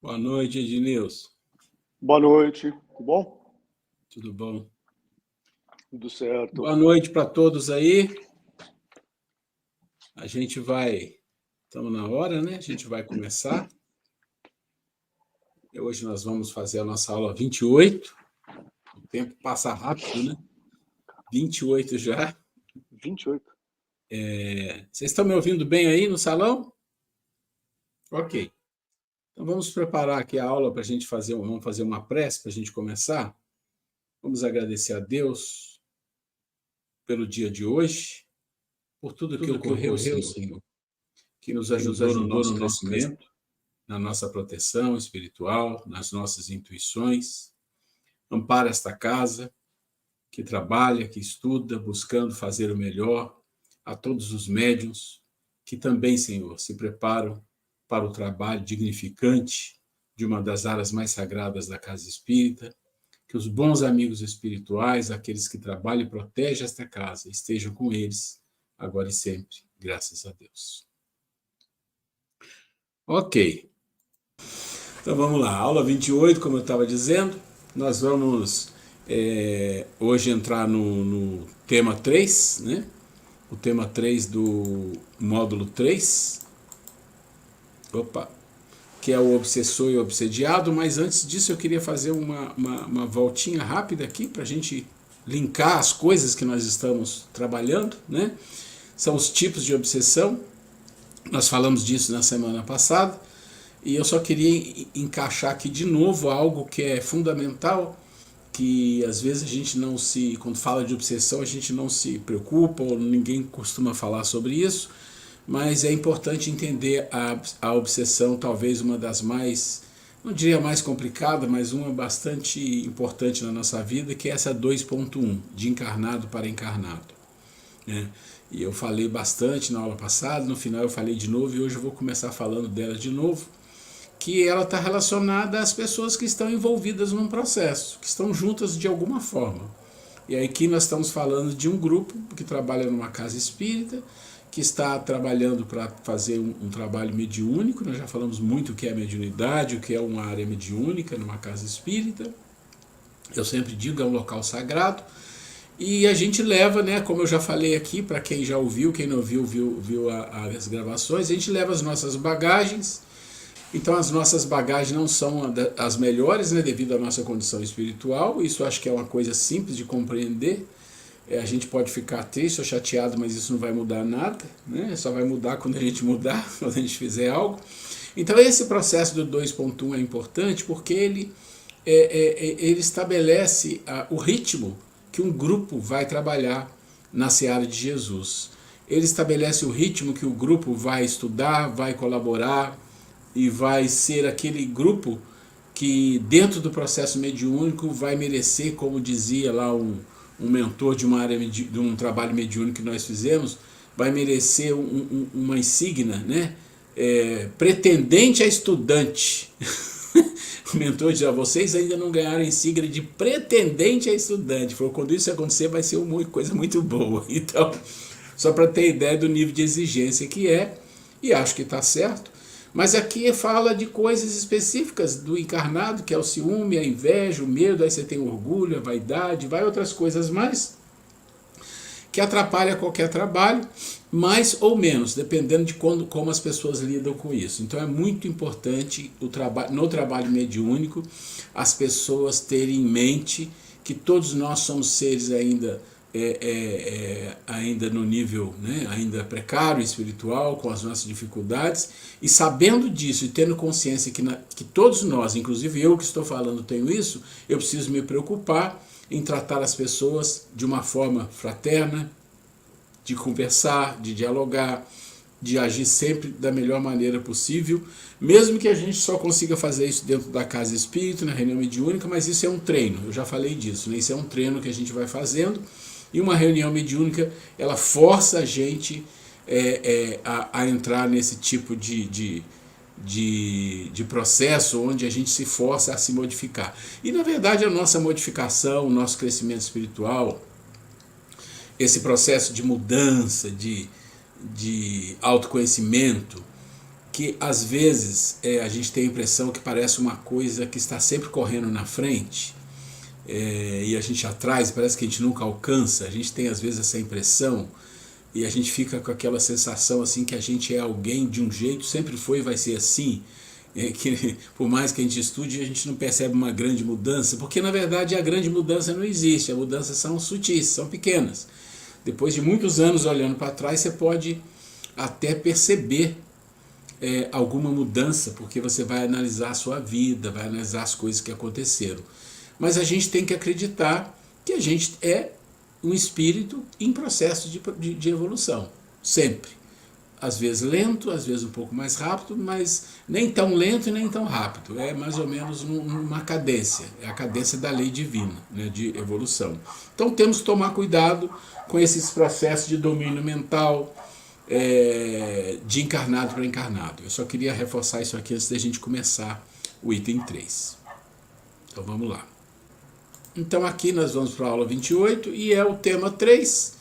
Boa noite, Ednilson. Boa noite, tudo bom? Tudo bom? Tudo certo. Boa noite para todos aí. A gente vai, estamos na hora, né? A gente vai começar. E hoje nós vamos fazer a nossa aula 28. O tempo passa rápido, né? 28 já. 28. Vocês estão me ouvindo bem aí no salão? Ok. Então vamos preparar aqui a aula para a gente fazer, vamos fazer uma prece para a gente começar. Vamos agradecer a Deus pelo dia de hoje, por tudo que ocorreu, Senhor, que nos ajudou no nosso crescimento, na nossa proteção espiritual, nas nossas intuições. Ampara esta casa, que trabalha, que estuda, buscando fazer o melhor, a todos os médiuns que também, Senhor, se preparam para o trabalho dignificante de uma das áreas mais sagradas da Casa Espírita, que os bons amigos espirituais, aqueles que trabalham e protegem esta casa, estejam com eles, agora e sempre, graças a Deus. Ok. Então vamos lá, aula 28, como eu estava dizendo, nós vamos hoje entrar no tema 3, né? O tema 3 do módulo 3, que é o obsessor e o obsediado, mas antes disso eu queria fazer uma voltinha rápida aqui para a gente linkar as coisas que nós estamos trabalhando, né? São os tipos de obsessão, nós falamos disso na semana passada, e eu só queria encaixar aqui de novo algo que é fundamental, que às vezes a gente não se, quando fala de obsessão, a gente não se preocupa, ou ninguém costuma falar sobre isso, mas é importante entender a obsessão, talvez uma das mais, não diria mais complicada, mas uma bastante importante na nossa vida, que é essa 2.1, de encarnado para encarnado, né? E eu falei bastante na aula passada, no final eu falei de novo, e hoje eu vou começar falando dela de novo, que ela está relacionada às pessoas que estão envolvidas num processo, que estão juntas de alguma forma. E aí aqui nós estamos falando de um grupo que trabalha numa casa espírita, que está trabalhando para fazer um trabalho mediúnico. Nós já falamos muito o que é mediunidade, o que é uma área mediúnica numa casa espírita. Eu sempre digo, é um local sagrado. E a gente leva, né, como eu já falei aqui, para quem já ouviu, quem não ouviu, viu as gravações, a gente leva as nossas bagagens. Então as nossas bagagens não são as melhores, né, devido à nossa condição espiritual. Isso acho que é uma coisa simples de compreender. A gente pode ficar triste ou chateado, mas isso não vai mudar nada, né? Só vai mudar quando a gente mudar, quando a gente fizer algo. Então esse processo do 2.1 é importante porque ele estabelece o ritmo que um grupo vai trabalhar na seara de Jesus. Ele estabelece o ritmo que o grupo vai estudar, vai colaborar, e vai ser aquele grupo que dentro do processo mediúnico vai merecer, como dizia lá um mentor de uma área de um trabalho mediúnico que nós fizemos, vai merecer uma insígnia, né? Pretendente a estudante. O mentor dizia: vocês ainda não ganharam insígnia de pretendente a estudante. Falou: quando isso acontecer vai ser uma coisa muito boa. Então, só para ter ideia do nível de exigência que é, e acho que está certo. Mas aqui fala de coisas específicas do encarnado, que é o ciúme, a inveja, o medo, aí você tem o orgulho, a vaidade, vai outras coisas mais, que atrapalha qualquer trabalho, mais ou menos, dependendo de como as pessoas lidam com isso. Então é muito importante no trabalho mediúnico as pessoas terem em mente que todos nós somos seres ainda no nível, né, ainda precário espiritual, com as nossas dificuldades, e sabendo disso e tendo consciência que todos nós, inclusive eu que estou falando, tenho isso, eu preciso me preocupar em tratar as pessoas de uma forma fraterna, de conversar, de dialogar, de agir sempre da melhor maneira possível, mesmo que a gente só consiga fazer isso dentro da casa espírita, na reunião mediúnica, mas isso é um treino, eu já falei disso, né? Isso é um treino que a gente vai fazendo, e uma reunião mediúnica, ela força a gente a entrar nesse tipo de processo onde a gente se força a se modificar. E na verdade a nossa modificação, o nosso crescimento espiritual, esse processo de mudança, de autoconhecimento, que às vezes a gente tem a impressão que parece uma coisa que está sempre correndo na frente, e a gente atrás, parece que a gente nunca alcança. A gente tem às vezes essa impressão e a gente fica com aquela sensação assim que a gente é alguém de um jeito, sempre foi e vai ser assim, que por mais que a gente estude, a gente não percebe uma grande mudança, porque na verdade a grande mudança não existe, as mudanças são sutis, são pequenas. Depois de muitos anos olhando para trás, você pode até perceber alguma mudança, porque você vai analisar a sua vida, vai analisar as coisas que aconteceram. Mas a gente tem que acreditar que a gente é um espírito em processo de evolução, sempre. Às vezes lento, às vezes um pouco mais rápido, mas nem tão lento e nem tão rápido. É mais ou menos uma cadência, é a cadência da lei divina, né, de evolução. Então temos que tomar cuidado com esses processos de domínio mental, de encarnado para encarnado. Eu só queria reforçar isso aqui antes da gente começar o item 3. Então vamos lá. Então aqui nós vamos para a aula 28 e é o tema 3,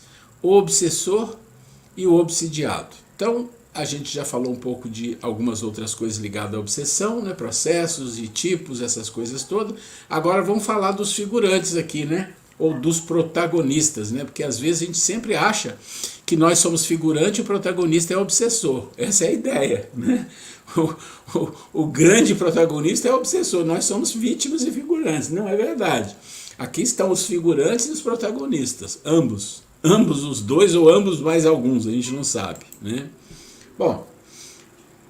o obsessor e o obsidiado. Então a gente já falou um pouco de algumas outras coisas ligadas à obsessão, né, processos e tipos, essas coisas todas. Agora vamos falar dos figurantes aqui, né, ou dos protagonistas, né, porque às vezes a gente sempre acha que nós somos figurante e o protagonista é o obsessor. Essa é a ideia, né? O grande protagonista é o obsessor, nós somos vítimas e figurantes. Não é verdade. Aqui estão os figurantes e os protagonistas, ambos os dois ou ambos mais alguns, a gente não sabe, né? Bom,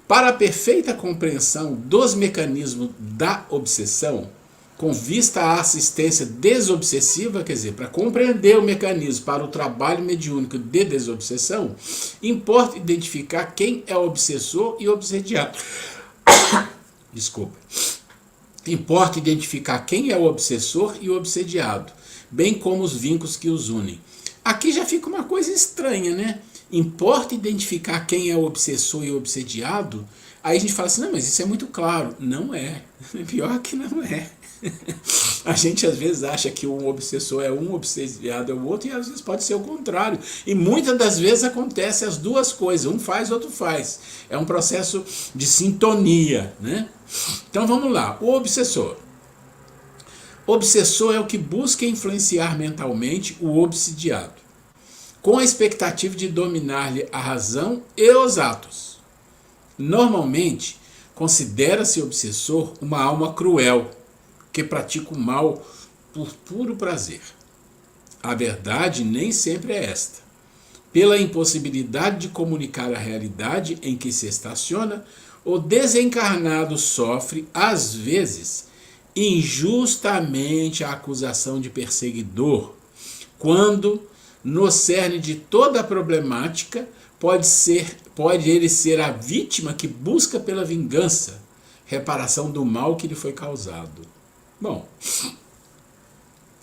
para a perfeita compreensão dos mecanismos da obsessão, com vista à assistência desobsessiva, quer dizer, para compreender o mecanismo para o trabalho mediúnico de desobsessão, importa identificar quem é o obsessor e o obsediado. Desculpa. Importa identificar quem é o obsessor e o obsediado, bem como os vínculos que os unem. Aqui já fica uma coisa estranha, né? Importa identificar quem é o obsessor e o obsediado. Aí a gente fala assim, não, mas isso é muito claro. Não é. Pior que não é. A gente às vezes acha que um obsessor é um, obsediado é o outro, e às vezes pode ser o contrário. E muitas das vezes acontece as duas coisas, um faz, outro faz. É um processo de sintonia, né? Então vamos lá, o obsessor. O obsessor é o que busca influenciar mentalmente o obsidiado, com a expectativa de dominar-lhe a razão e os atos. Normalmente, considera-se obsessor uma alma cruel, que pratica o mal por puro prazer. A verdade nem sempre é esta. Pela impossibilidade de comunicar a realidade em que se estaciona, o desencarnado sofre, às vezes, injustamente a acusação de perseguidor, quando, no cerne de toda a problemática, pode ele ser a vítima que busca pela vingança, reparação do mal que lhe foi causado. Bom,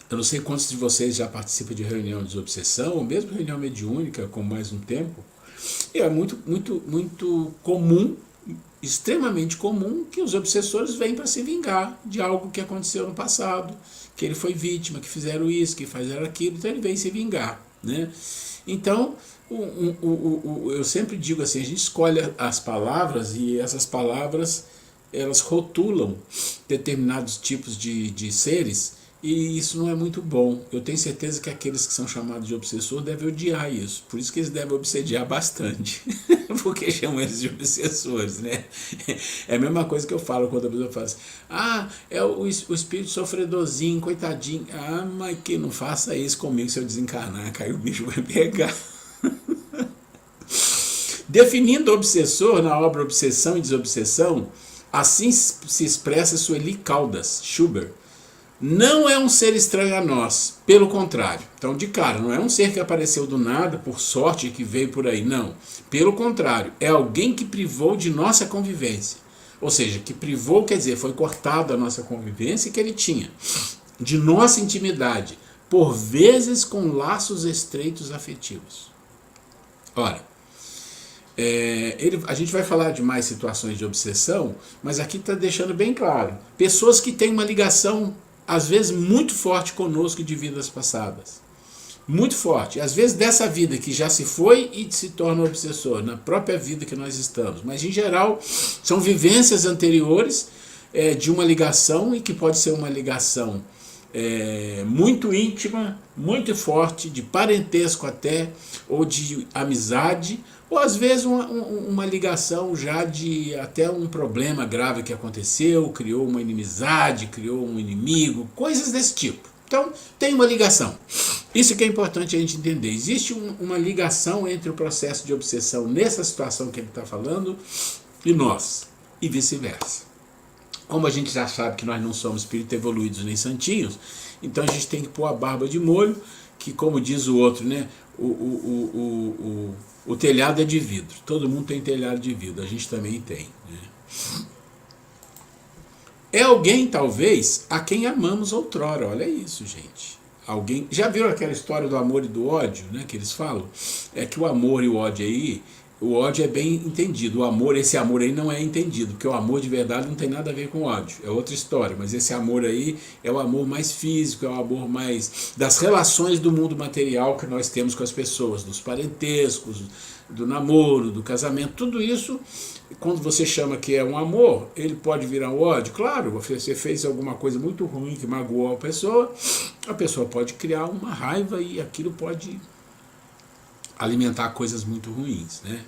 eu não sei quantos de vocês já participam de reunião de desobsessão, ou mesmo reunião mediúnica com mais um tempo, e é muito comum, extremamente comum, que os obsessores vêm para se vingar de algo que aconteceu no passado, que ele foi vítima, que fizeram isso, que fizeram aquilo, então ele vem se vingar, né? Então, eu sempre digo assim, a gente escolhe as palavras e essas palavras elas rotulam determinados tipos de seres, e isso não é muito bom. Eu tenho certeza que aqueles que são chamados de obsessor devem odiar isso, por isso que eles devem obsediar bastante, porque chamam eles de obsessores, né? É a mesma coisa que eu falo quando a pessoa fala assim, é o espírito sofredorzinho, coitadinho. Mas que não faça isso comigo, se eu desencarnar, que aí o bicho vai pegar. Definindo o obsessor na obra Obsessão e Desobsessão, assim se expressa Sueli Caldas, Schubert. Não é um ser estranho a nós, pelo contrário. Então, de cara, não é um ser que apareceu do nada, por sorte, que veio por aí, não. Pelo contrário, é alguém que privou de nossa convivência. Ou seja, que privou, quer dizer, foi cortado a nossa convivência que ele tinha, de nossa intimidade, por vezes com laços estreitos afetivos. Ora, a gente vai falar de mais situações de obsessão, mas aqui está deixando bem claro. Pessoas que têm uma ligação, às vezes, muito forte conosco de vidas passadas. muito forte. Às vezes dessa vida que já se foi e se torna obsessor, na própria vida que nós estamos. Mas em geral são vivências anteriores de uma ligação, e que pode ser uma ligação muito íntima, muito forte, de parentesco até, ou de amizade, ou às vezes uma ligação já de até um problema grave que aconteceu, criou uma inimizade, criou um inimigo, coisas desse tipo. Então tem uma ligação. Isso que é importante a gente entender. Existe uma ligação entre o processo de obsessão nessa situação que ele está falando e nós, e vice-versa. Como a gente já sabe que nós não somos espíritos evoluídos nem santinhos, então a gente tem que pôr a barba de molho, que, como diz o outro, né, o telhado é de vidro. Todo mundo tem telhado de vidro, a gente também tem. Né? É alguém, talvez, a quem amamos outrora. Olha isso, gente. Alguém, já viram aquela história do amor e do ódio, né, que eles falam? É que o amor e o ódio aí, o ódio é bem entendido, o amor, esse amor aí não é entendido, porque o amor de verdade não tem nada a ver com ódio, é outra história, mas esse amor aí é o amor mais físico, é o amor mais das relações do mundo material que nós temos com as pessoas, dos parentescos, do namoro, do casamento, tudo isso, quando você chama que é um amor, ele pode virar um ódio. Claro, você fez alguma coisa muito ruim que magoou a pessoa pode criar uma raiva e aquilo pode alimentar coisas muito ruins, né?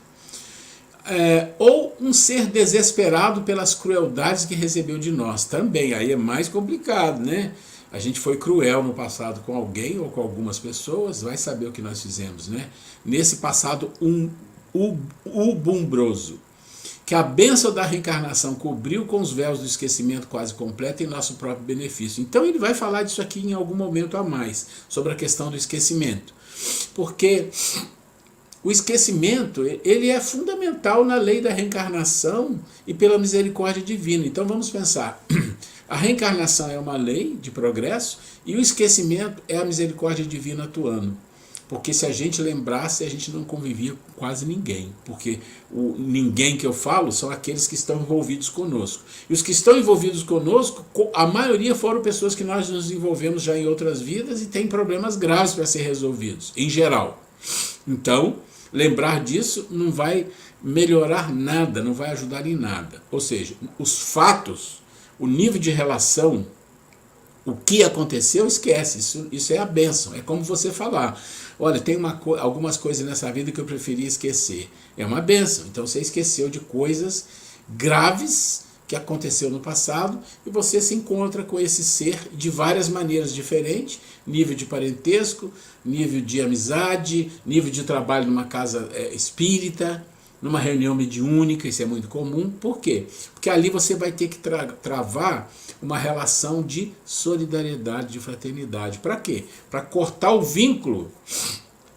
Ou um ser desesperado pelas crueldades que recebeu de nós, também, aí é mais complicado, né? A gente foi cruel no passado com alguém ou com algumas pessoas, vai saber o que nós fizemos, né? Nesse passado ubumbroso, que a bênção da reencarnação cobriu com os véus do esquecimento quase completo em nosso próprio benefício. Então ele vai falar disso aqui em algum momento a mais, sobre a questão do esquecimento, porque o esquecimento, ele é fundamental na lei da reencarnação e pela misericórdia divina. Então vamos pensar, a reencarnação é uma lei de progresso e o esquecimento é a misericórdia divina atuando. Porque se a gente lembrasse, a gente não convivia com quase ninguém. Porque o ninguém que eu falo são aqueles que estão envolvidos conosco. E os que estão envolvidos conosco, a maioria foram pessoas que nós nos envolvemos já em outras vidas e têm problemas graves para ser resolvidos, em geral. Então, lembrar disso não vai melhorar nada, não vai ajudar em nada. Ou seja, os fatos, o nível de relação, o que aconteceu, esquece. Isso é a bênção. É como você falar, olha, tem algumas coisas nessa vida que eu preferia esquecer. É uma bênção. Então você esqueceu de coisas graves que aconteceu no passado e você se encontra com esse ser de várias maneiras diferentes, nível de parentesco, nível de amizade, nível de trabalho numa casa espírita, numa reunião mediúnica, isso é muito comum. Por quê? Porque ali você vai ter que travar uma relação de solidariedade, de fraternidade. Para quê? Para cortar o vínculo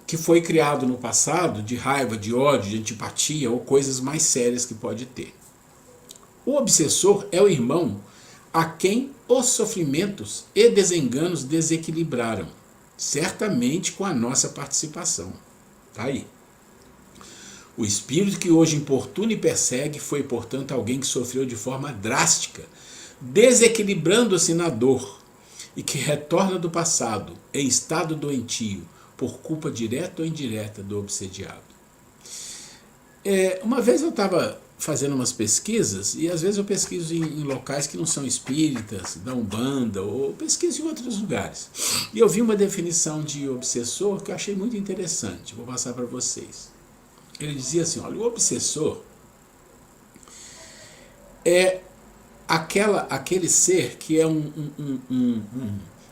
que foi criado no passado, de raiva, de ódio, de antipatia ou coisas mais sérias que pode ter. O obsessor é o irmão a quem os sofrimentos e desenganos desequilibraram, certamente com a nossa participação. Tá aí. O espírito que hoje importuna e persegue foi, portanto, alguém que sofreu de forma drástica, desequilibrando-se na dor, e que retorna do passado em estado doentio, por culpa direta ou indireta do obsediado. Uma vez eu estava fazendo umas pesquisas, e às vezes eu pesquiso em locais que não são espíritas, da Umbanda, ou pesquiso em outros lugares. E eu vi uma definição de obsessor que eu achei muito interessante, vou passar para vocês. Ele dizia assim, olha, o obsessor é aquele ser que é um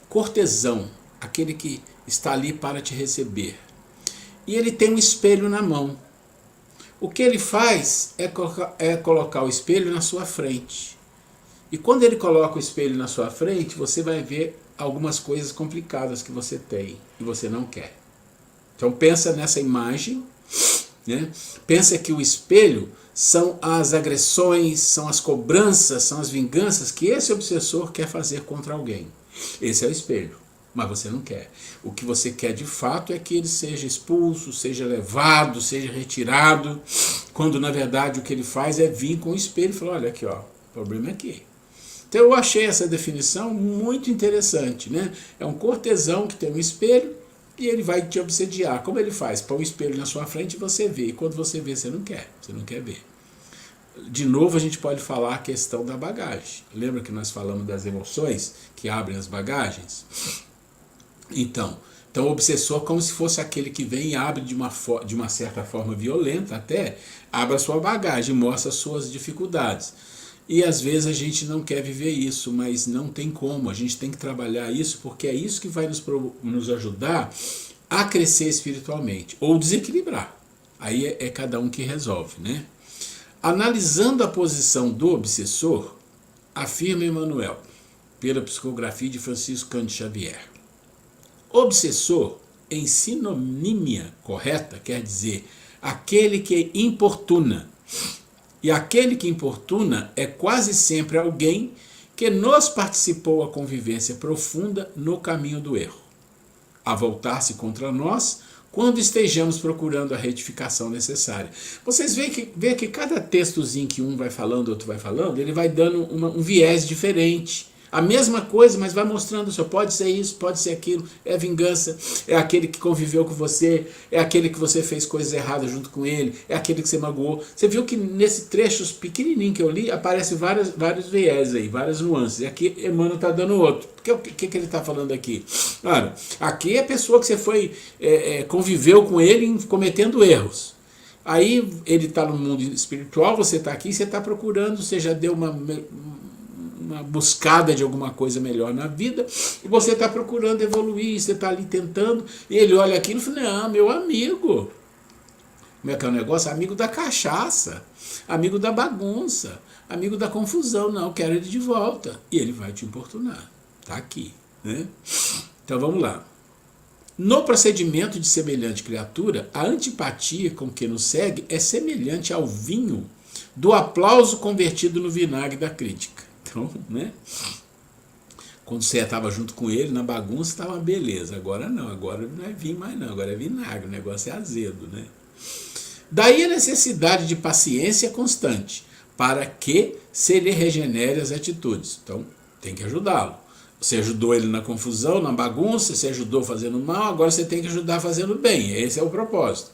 cortesão, aquele que está ali para te receber. E ele tem um espelho na mão. O que ele faz é colocar o espelho na sua frente. E quando ele coloca o espelho na sua frente, você vai ver algumas coisas complicadas que você tem e você não quer. Então pensa nessa imagem, né? Pensa que o espelho são as agressões, são as cobranças, são as vinganças que esse obsessor quer fazer contra alguém. Esse é o espelho, mas você não quer. O que você quer de fato é que ele seja expulso, seja levado, seja retirado, quando na verdade o que ele faz é vir com o espelho e falar, olha aqui, ó, o problema é aqui. Então eu achei essa definição muito interessante, né? É um cortesão que tem um espelho e ele vai te obsediar. Como ele faz? Põe um espelho na sua frente e você vê. E quando você vê, você não quer ver. De novo, a gente pode falar a questão da bagagem. Lembra que nós falamos das emoções que abrem as bagagens? Então o obsessor, como se fosse aquele que vem e abre de uma certa forma violenta, até abre a sua bagagem, mostra as suas dificuldades. E às vezes a gente não quer viver isso, mas não tem como. A gente tem que trabalhar isso, porque é isso que vai nos ajudar a crescer espiritualmente, ou desequilibrar. Aí é cada um que resolve, né? Analisando a posição do obsessor, afirma Emmanuel, pela psicografia de Francisco Cândido Xavier. Obsessor, em sinonímia correta, quer dizer aquele que importuna. E aquele que importuna é quase sempre alguém que nos participou a convivência profunda no caminho do erro, a voltar-se contra nós quando estejamos procurando a retificação necessária. Vocês veem que cada textozinho que um vai falando, outro vai falando, ele vai dando um viés diferente. A mesma coisa, mas vai mostrando, só pode ser isso, pode ser aquilo, é vingança, é aquele que conviveu com você, é aquele que você fez coisas erradas junto com ele, é aquele que você magoou. Você viu que nesse trecho pequenininho que eu li, aparece vários viés aí, várias nuances. E aqui Emmanuel está dando outro. O que ele está falando aqui? Claro, aqui é a pessoa que você foi, conviveu com ele cometendo erros. Aí ele está no mundo espiritual, você está aqui, você está procurando, você já deu uma buscada de alguma coisa melhor na vida, e você está procurando evoluir, você está ali tentando, e ele olha aquilo e fala, não, meu amigo, como é que é o negócio? Amigo da cachaça, amigo da bagunça, amigo da confusão, não, quero ele de volta, e ele vai te importunar, está aqui, né? Então vamos lá. No procedimento de semelhante criatura, a antipatia com que nos segue é semelhante ao vinho do aplauso convertido no vinagre da crítica. Então, né? Quando você estava junto com ele, na bagunça estava uma beleza. Agora não é vinho mais não, agora é vinagre, o negócio é azedo, né? Daí a necessidade de paciência constante, para que se lhe regenere as atitudes. Então, tem que ajudá-lo. Você ajudou ele na confusão, na bagunça, você ajudou fazendo mal, agora você tem que ajudar fazendo bem. Esse é o propósito.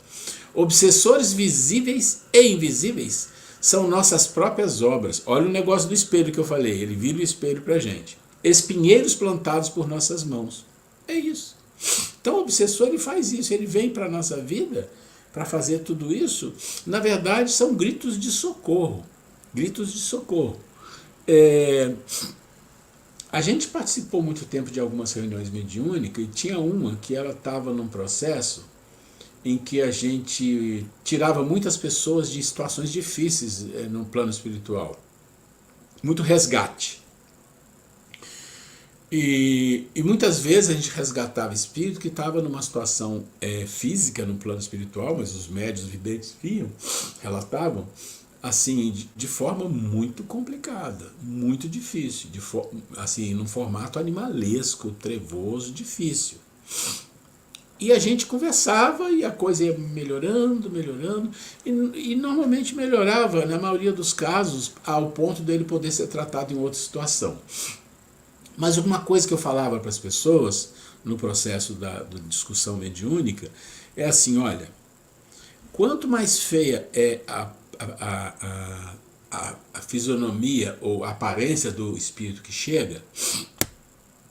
Obsessores visíveis e invisíveis são nossas próprias obras. Olha o negócio do espelho que eu falei, ele vira o espelho para a gente. Espinheiros plantados por nossas mãos. É isso. Então o obsessor ele faz isso, ele vem para a nossa vida para fazer tudo isso. Na verdade são gritos de socorro. Gritos de socorro. A gente participou muito tempo de algumas reuniões mediúnicas e tinha uma que ela estava num processo em que a gente tirava muitas pessoas de situações difíceis no plano espiritual. Muito resgate. E muitas vezes a gente resgatava espírito que estava numa situação física no plano espiritual, mas os médiuns videntes viam, relatavam, assim, de forma muito complicada, muito difícil, assim, num formato animalesco, trevoso, difícil. E a gente conversava e a coisa ia melhorando, e normalmente melhorava, na maioria dos casos, ao ponto dele poder ser tratado em outra situação. Mas uma coisa que eu falava para as pessoas, no processo da discussão mediúnica, é assim, olha, quanto mais feia é a fisionomia ou a aparência do espírito que chega,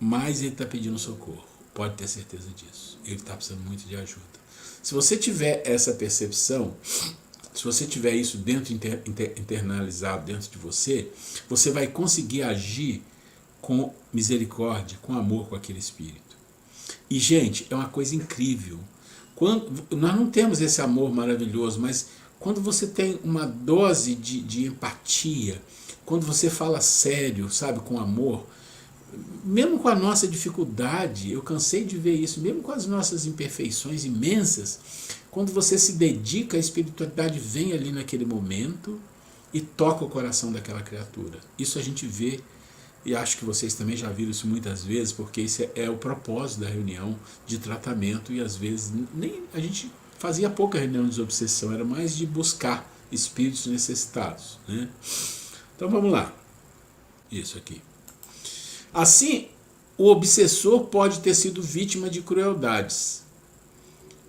mais ele está pedindo socorro. Pode ter certeza disso. Ele está precisando muito de ajuda. Se você tiver essa percepção, se você tiver isso internalizado dentro de você, você vai conseguir agir com misericórdia, com amor com aquele espírito. E, gente, é uma coisa incrível. Nós não temos esse amor maravilhoso, mas quando você tem uma dose de empatia, quando você fala sério, sabe, com amor, mesmo com a nossa dificuldade, eu cansei de ver isso, mesmo com as nossas imperfeições imensas, quando você se dedica, a espiritualidade vem ali naquele momento e toca o coração daquela criatura. Isso a gente vê, e acho que vocês também já viram isso muitas vezes, porque isso é o propósito da reunião de tratamento, e às vezes nem a gente fazia pouca reunião de desobsessão, era mais de buscar espíritos necessitados, né? Então vamos lá. Isso aqui. Assim, o obsessor pode ter sido vítima de crueldades,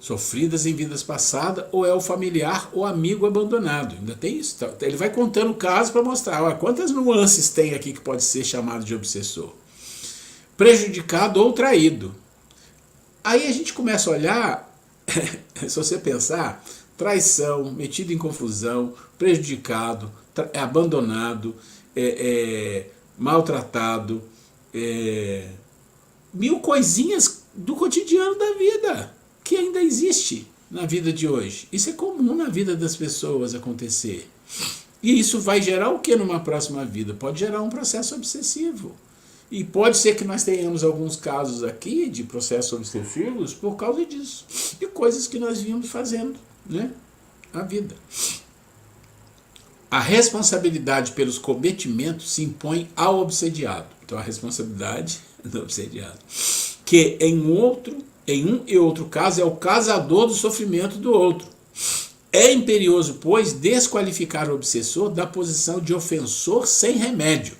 sofridas em vidas passadas, ou é o familiar ou amigo abandonado. Ainda tem isso. Ele vai contando o caso para mostrar, olha, quantas nuances tem aqui que pode ser chamado de obsessor. Prejudicado ou traído. Aí a gente começa a olhar, se você pensar, traição, metido em confusão, prejudicado, abandonado, maltratado, mil coisinhas do cotidiano da vida, que ainda existe na vida de hoje. Isso é comum na vida das pessoas acontecer. E isso vai gerar o que numa próxima vida? Pode gerar um processo obsessivo. E pode ser que nós tenhamos alguns casos aqui de processos obsessivos por causa disso. De coisas que nós vínhamos fazendo, né? Na vida. A responsabilidade pelos cometimentos se impõe ao obsediado. Então a responsabilidade do obsediado. Que em um e outro caso é o causador do sofrimento do outro. É imperioso, pois, desqualificar o obsessor da posição de ofensor sem remédio,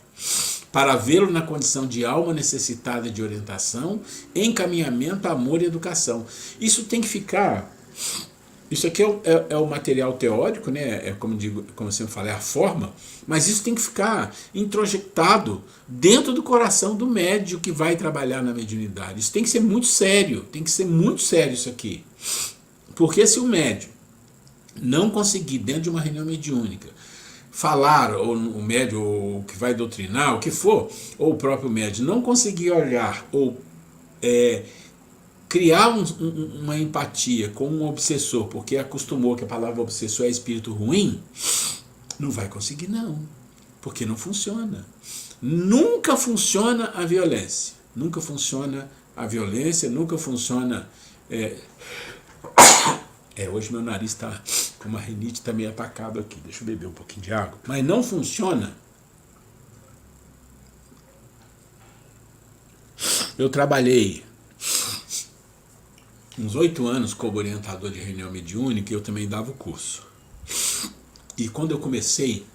para vê-lo na condição de alma necessitada de orientação, encaminhamento, amor e educação. Isso tem que ficar... Isso aqui é o material teórico, né? Como eu sempre falei, a forma, mas isso tem que ficar introjetado dentro do coração do médium que vai trabalhar na mediunidade. Isso tem que ser muito sério, isso aqui. Porque se o médium não conseguir, dentro de uma reunião mediúnica, falar, ou o médium ou que vai doutrinar, o que for, ou o próprio médium não conseguir olhar ou criar uma empatia com um obsessor, porque acostumou que a palavra obsessor é espírito ruim, não vai conseguir não, porque não funciona. Nunca funciona a violência, nunca funciona hoje meu nariz está com uma rinite, está meio atacado aqui, deixa eu beber um pouquinho de água, mas não funciona. Eu trabalhei uns 8 anos como orientador de reunião mediúnica, e eu também dava o curso. E quando eu comecei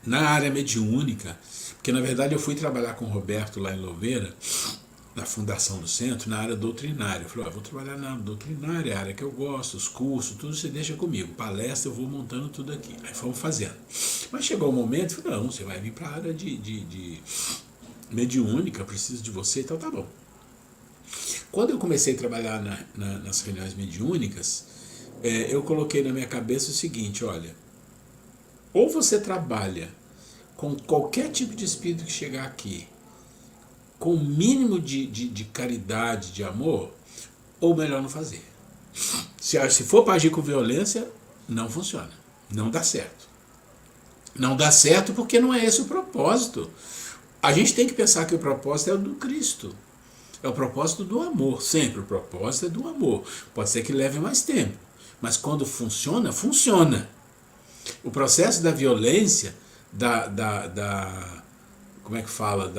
na área mediúnica, porque na verdade eu fui trabalhar com o Roberto lá em Louveira, na fundação do centro, na área doutrinária. Eu falei, vou trabalhar na área doutrinária, a área que eu gosto, os cursos, tudo você deixa comigo. Palestra, eu vou montando tudo aqui. Aí fomos fazendo. Mas chegou o momento, eu falei, não, você vai vir para a área de mediúnica, preciso de você, então tá bom. Quando eu comecei a trabalhar nas reuniões mediúnicas, eu coloquei na minha cabeça o seguinte, olha, ou você trabalha com qualquer tipo de espírito que chegar aqui, com o mínimo de caridade, de amor, ou melhor não fazer. Se for para agir com violência, não funciona, não dá certo. Não dá certo porque não é esse o propósito. A gente tem que pensar que o propósito é o do Cristo. É o propósito do amor. Sempre o propósito é do amor. Pode ser que leve mais tempo. Mas quando funciona, funciona. O processo da violência, como é que fala?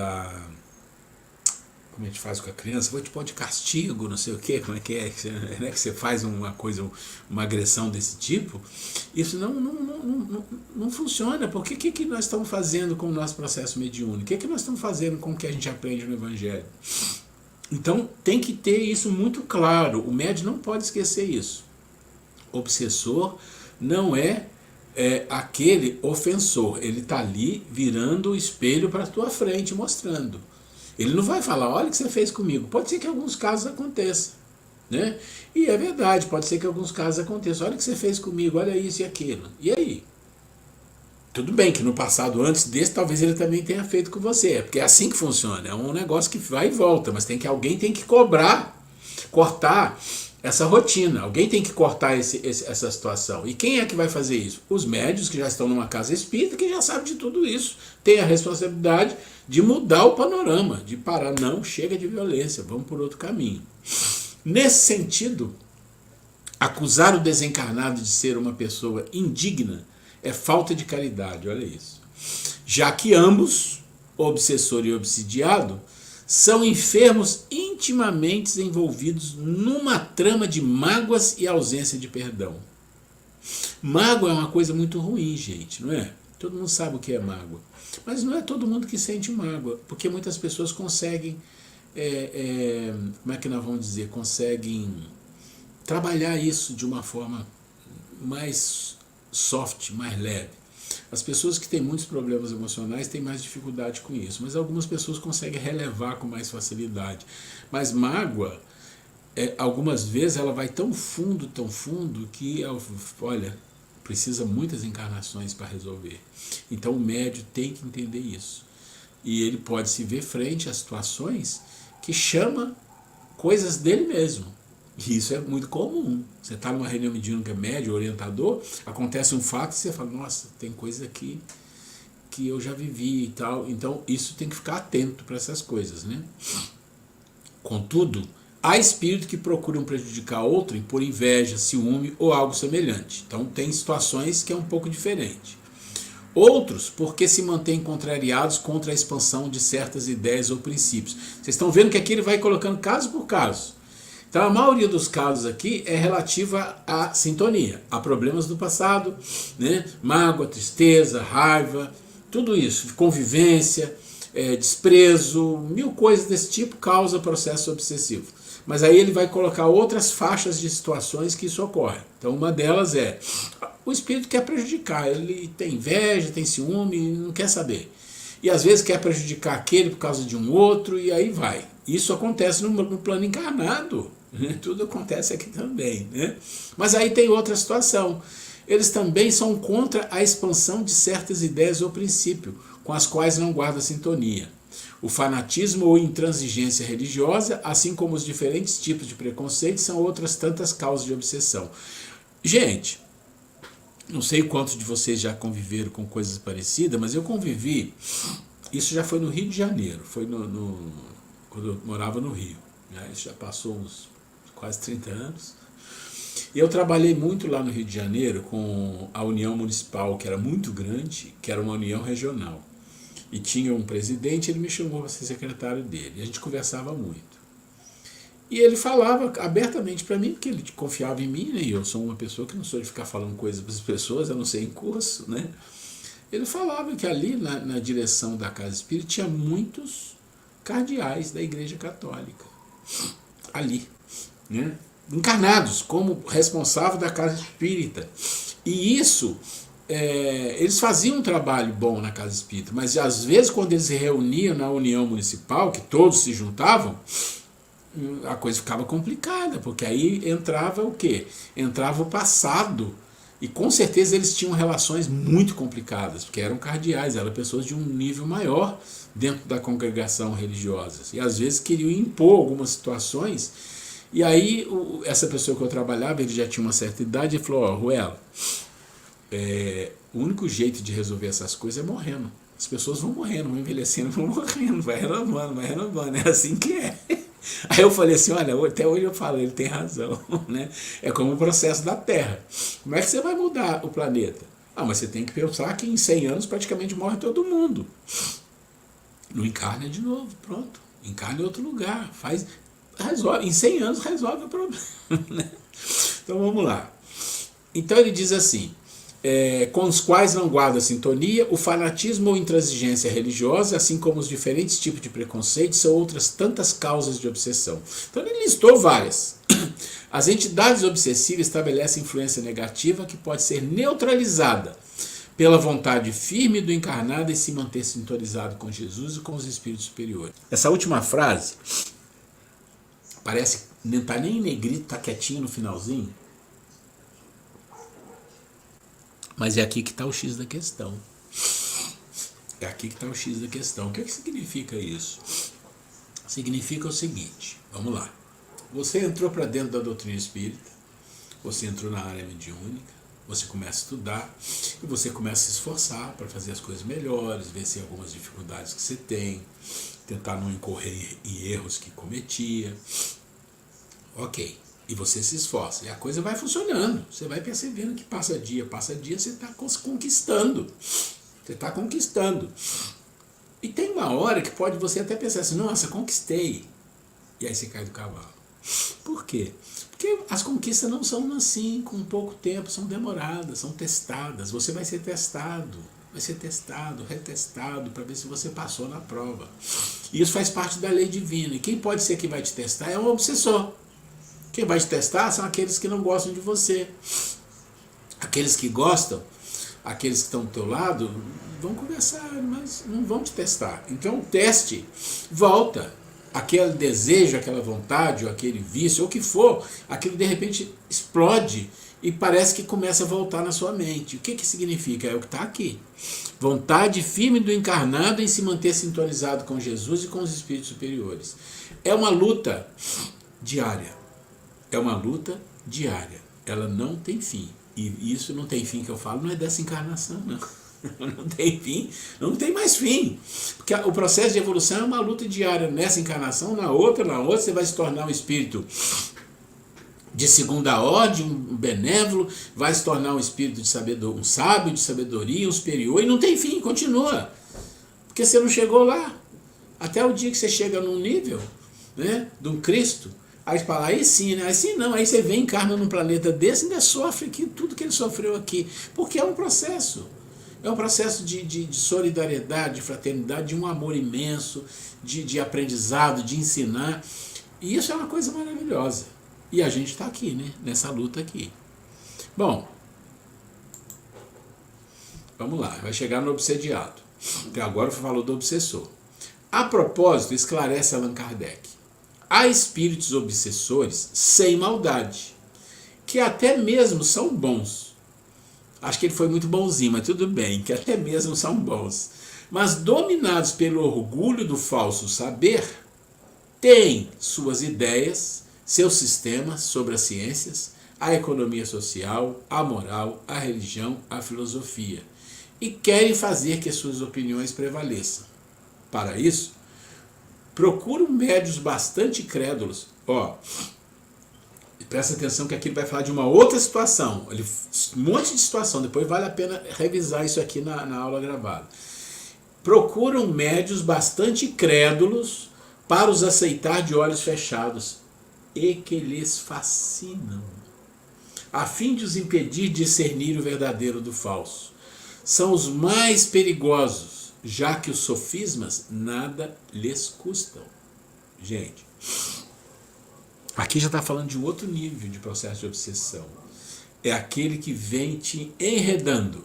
Como a gente faz com a criança? Vou te pôr de castigo, não sei o quê. Como é que você faz uma coisa, uma agressão desse tipo? Isso não funciona. Porque o que nós estamos fazendo com o nosso processo mediúnico? O que nós estamos fazendo com o que a gente aprende no Evangelho? Então tem que ter isso muito claro. O médium não pode esquecer isso. Obsessor não é aquele ofensor. Ele está ali virando o espelho para a tua frente, mostrando. Ele não vai falar, olha o que você fez comigo. Pode ser que em alguns casos aconteça, né? E é verdade, pode ser que em alguns casos aconteça. Olha o que você fez comigo, olha isso e aquilo. E aí? Tudo bem que no passado, antes desse, talvez ele também tenha feito com você. Porque é assim que funciona. É um negócio que vai e volta, mas alguém tem que cortar essa rotina. Alguém tem que cortar essa situação. E quem é que vai fazer isso? Os médios que já estão numa casa espírita, que já sabem de tudo isso. Tem a responsabilidade de mudar o panorama, de parar, não, chega de violência, vamos por outro caminho. Nesse sentido, acusar o desencarnado de ser uma pessoa indigna é falta de caridade, olha isso. Já que ambos, obsessor e obsidiado, são enfermos intimamente envolvidos numa trama de mágoas e ausência de perdão. Mágoa é uma coisa muito ruim, gente, não é? Todo mundo sabe o que é mágoa. Mas não é todo mundo que sente mágoa, porque muitas pessoas conseguem como é que nós vamos dizer, conseguem trabalhar isso de uma forma mais soft, mais leve. As pessoas que têm muitos problemas emocionais têm mais dificuldade com isso, mas algumas pessoas conseguem relevar com mais facilidade. Mas mágoa, algumas vezes ela vai tão fundo, que, olha, precisa muitas encarnações para resolver. Então o médium tem que entender isso. E ele pode se ver frente a situações que chama coisas dele mesmo. E isso é muito comum. Você está numa reunião mediúnica médio, orientador, acontece um fato e você fala, nossa, tem coisa aqui que eu já vivi e tal. Então isso tem que ficar atento para essas coisas, né? Contudo, há espíritos que procuram prejudicar outro por inveja, ciúme ou algo semelhante. Então tem situações que é um pouco diferente. Outros porque se mantêm contrariados contra a expansão de certas ideias ou princípios. Vocês estão vendo que aqui ele vai colocando caso por caso. Então a maioria dos casos aqui é relativa à sintonia, a problemas do passado, né? Mágoa, tristeza, raiva, tudo isso, convivência, desprezo, mil coisas desse tipo causa processo obsessivo. Mas aí ele vai colocar outras faixas de situações que isso ocorre. Então uma delas é, o espírito quer prejudicar, ele tem inveja, tem ciúme, não quer saber. E às vezes quer prejudicar aquele por causa de um outro, e aí vai. Isso acontece no plano encarnado. Tudo acontece aqui também, né? Mas aí tem outra situação. Eles também são contra a expansão de certas ideias ou princípios, com as quais não guarda sintonia. O fanatismo ou intransigência religiosa, assim como os diferentes tipos de preconceito, são outras tantas causas de obsessão. Gente, não sei quantos de vocês já conviveram com coisas parecidas, mas eu convivi, isso já foi no Rio de Janeiro, foi quando eu morava no Rio, né? Isso já passou uns quase 30 anos. E eu trabalhei muito lá no Rio de Janeiro com a União Municipal, que era muito grande, que era uma união regional. E tinha um presidente, ele me chamou para ser secretário dele. E a gente conversava muito. E ele falava abertamente para mim, porque ele confiava em mim, né? E eu sou uma pessoa que não sou de ficar falando coisas para as pessoas, a não ser em curso, né? Ele falava que ali na direção da Casa Espírita tinha muitos cardeais da Igreja Católica. Ali, né? Encarnados como responsável da Casa Espírita. E isso, eles faziam um trabalho bom na Casa Espírita, mas às vezes quando eles se reuniam na União Municipal, que todos se juntavam, a coisa ficava complicada, porque aí entrava o quê? Entrava o passado, e com certeza eles tinham relações muito complicadas, porque eram cardeais, eram pessoas de um nível maior dentro da congregação religiosa, e às vezes queriam impor algumas situações. E aí essa pessoa que eu trabalhava, ele já tinha uma certa idade, e falou, Ruela, o único jeito de resolver essas coisas é morrendo. As pessoas vão morrendo, vão envelhecendo, vão morrendo, vai renovando, é assim que é. Aí eu falei assim, olha, até hoje eu falo, ele tem razão, né? É como o processo da Terra. Como é que você vai mudar o planeta? Mas você tem que pensar que em 100 anos praticamente morre todo mundo. Não encarna de novo, pronto. Encarna em outro lugar, resolve, em 100 anos resolve o problema, né? Então vamos lá. Então ele diz assim, com os quais não guarda sintonia, o fanatismo ou intransigência religiosa, assim como os diferentes tipos de preconceito, são outras tantas causas de obsessão. Então ele listou várias. As entidades obsessivas estabelecem influência negativa que pode ser neutralizada pela vontade firme do encarnado em se manter sintonizado com Jesus e com os espíritos superiores. Essa última frase parece, não está nem em negrito, está quietinho no finalzinho. Mas é aqui que está o X da questão. É aqui que está o X da questão. O que significa isso? Significa o seguinte, vamos lá. Você entrou para dentro da doutrina espírita, você entrou na área mediúnica, você começa a estudar e você começa a se esforçar para fazer as coisas melhores, vencer algumas dificuldades que você tem, tentar não incorrer em erros que cometia. Ok. E você se esforça. E a coisa vai funcionando. Você vai percebendo que passa dia, você está conquistando. Você está conquistando. E tem uma hora que pode você até pensar assim, nossa, conquistei. E aí você cai do cavalo. Por quê? Porque as conquistas não são assim, com pouco tempo, são demoradas, são testadas. Você vai ser testado. vai ser testado, retestado, para ver se você passou na prova. E isso faz parte da lei divina. E quem pode ser que vai te testar é um obsessor. Quem vai te testar são aqueles que não gostam de você. Aqueles que gostam, aqueles que estão do teu lado, vão conversar, mas não vão te testar. Então o teste volta. Aquele desejo, aquela vontade, ou aquele vício, ou o que for, aquilo de repente explode e parece que começa a voltar na sua mente. O que que significa? É o que está aqui. Vontade firme do encarnado em se manter sintonizado com Jesus e com os espíritos superiores. É uma luta diária. É uma luta diária. Ela não tem fim. E isso não tem fim que eu falo, não é dessa encarnação, não. Não tem fim, não tem mais fim. Porque o processo de evolução é uma luta diária. Nessa encarnação, na outra, você vai se tornar um espírito de segunda ordem, um benévolo, vai se tornar um espírito de sabedoria, um sábio de sabedoria, um superior, e não tem fim, continua. Porque você não chegou lá. Até o dia que você chega num nível, né, de um Cristo, aí você fala, aí sim, né? Aí sim não, aí você vem, encarna num planeta desse e ainda sofre aqui, tudo que ele sofreu aqui. Porque é um processo. É um processo de solidariedade, de fraternidade, de um amor imenso, de aprendizado, de ensinar. E isso é uma coisa maravilhosa. E a gente está aqui, né? Nessa luta aqui. Bom, vamos lá, vai chegar no obsediado. Até agora falou do obsessor. A propósito, esclarece Allan Kardec, há espíritos obsessores sem maldade, que até mesmo são bons. Acho que ele foi muito bonzinho, mas tudo bem, que até mesmo são bons. Mas dominados pelo orgulho do falso saber, têm suas ideias, seus sistemas sobre as ciências, a economia social, a moral, a religião, a filosofia, e querem fazer que suas opiniões prevaleçam. Para isso, procuram médios bastante crédulos. Presta atenção que aqui ele vai falar de uma outra situação. Um monte de situação. Depois vale a pena revisar isso aqui na aula gravada. Procuram médios bastante crédulos para os aceitar de olhos fechados e que lhes fascinam, a fim de os impedir de discernir o verdadeiro do falso. São os mais perigosos, já que os sofismas nada lhes custam. Gente, aqui já está falando de um outro nível de processo de obsessão. É aquele que vem te enredando,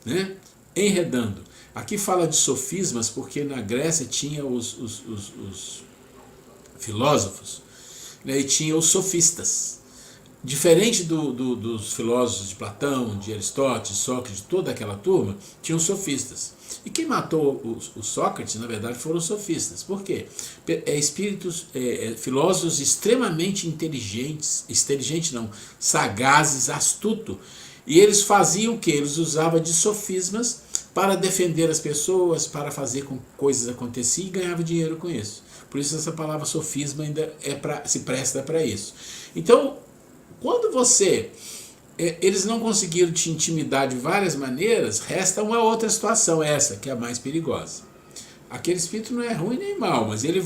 né? Enredando. Aqui fala de sofismas porque na Grécia tinha os filósofos, né? E tinha os sofistas. Diferente dos filósofos de Platão, de Aristóteles, Sócrates, de toda aquela turma, tinham sofistas. E quem matou o Sócrates, na verdade, foram os sofistas. Por quê? Filósofos extremamente inteligentes, sagazes, astutos. E eles faziam o quê? Eles usavam de sofismas para defender as pessoas, para fazer com que coisas aconteciam e ganhavam dinheiro com isso. Por isso essa palavra sofisma ainda se presta para isso. Então, quando eles não conseguiram te intimidar de várias maneiras, resta uma outra situação, essa que é a mais perigosa. Aquele espírito não é ruim nem mal, mas ele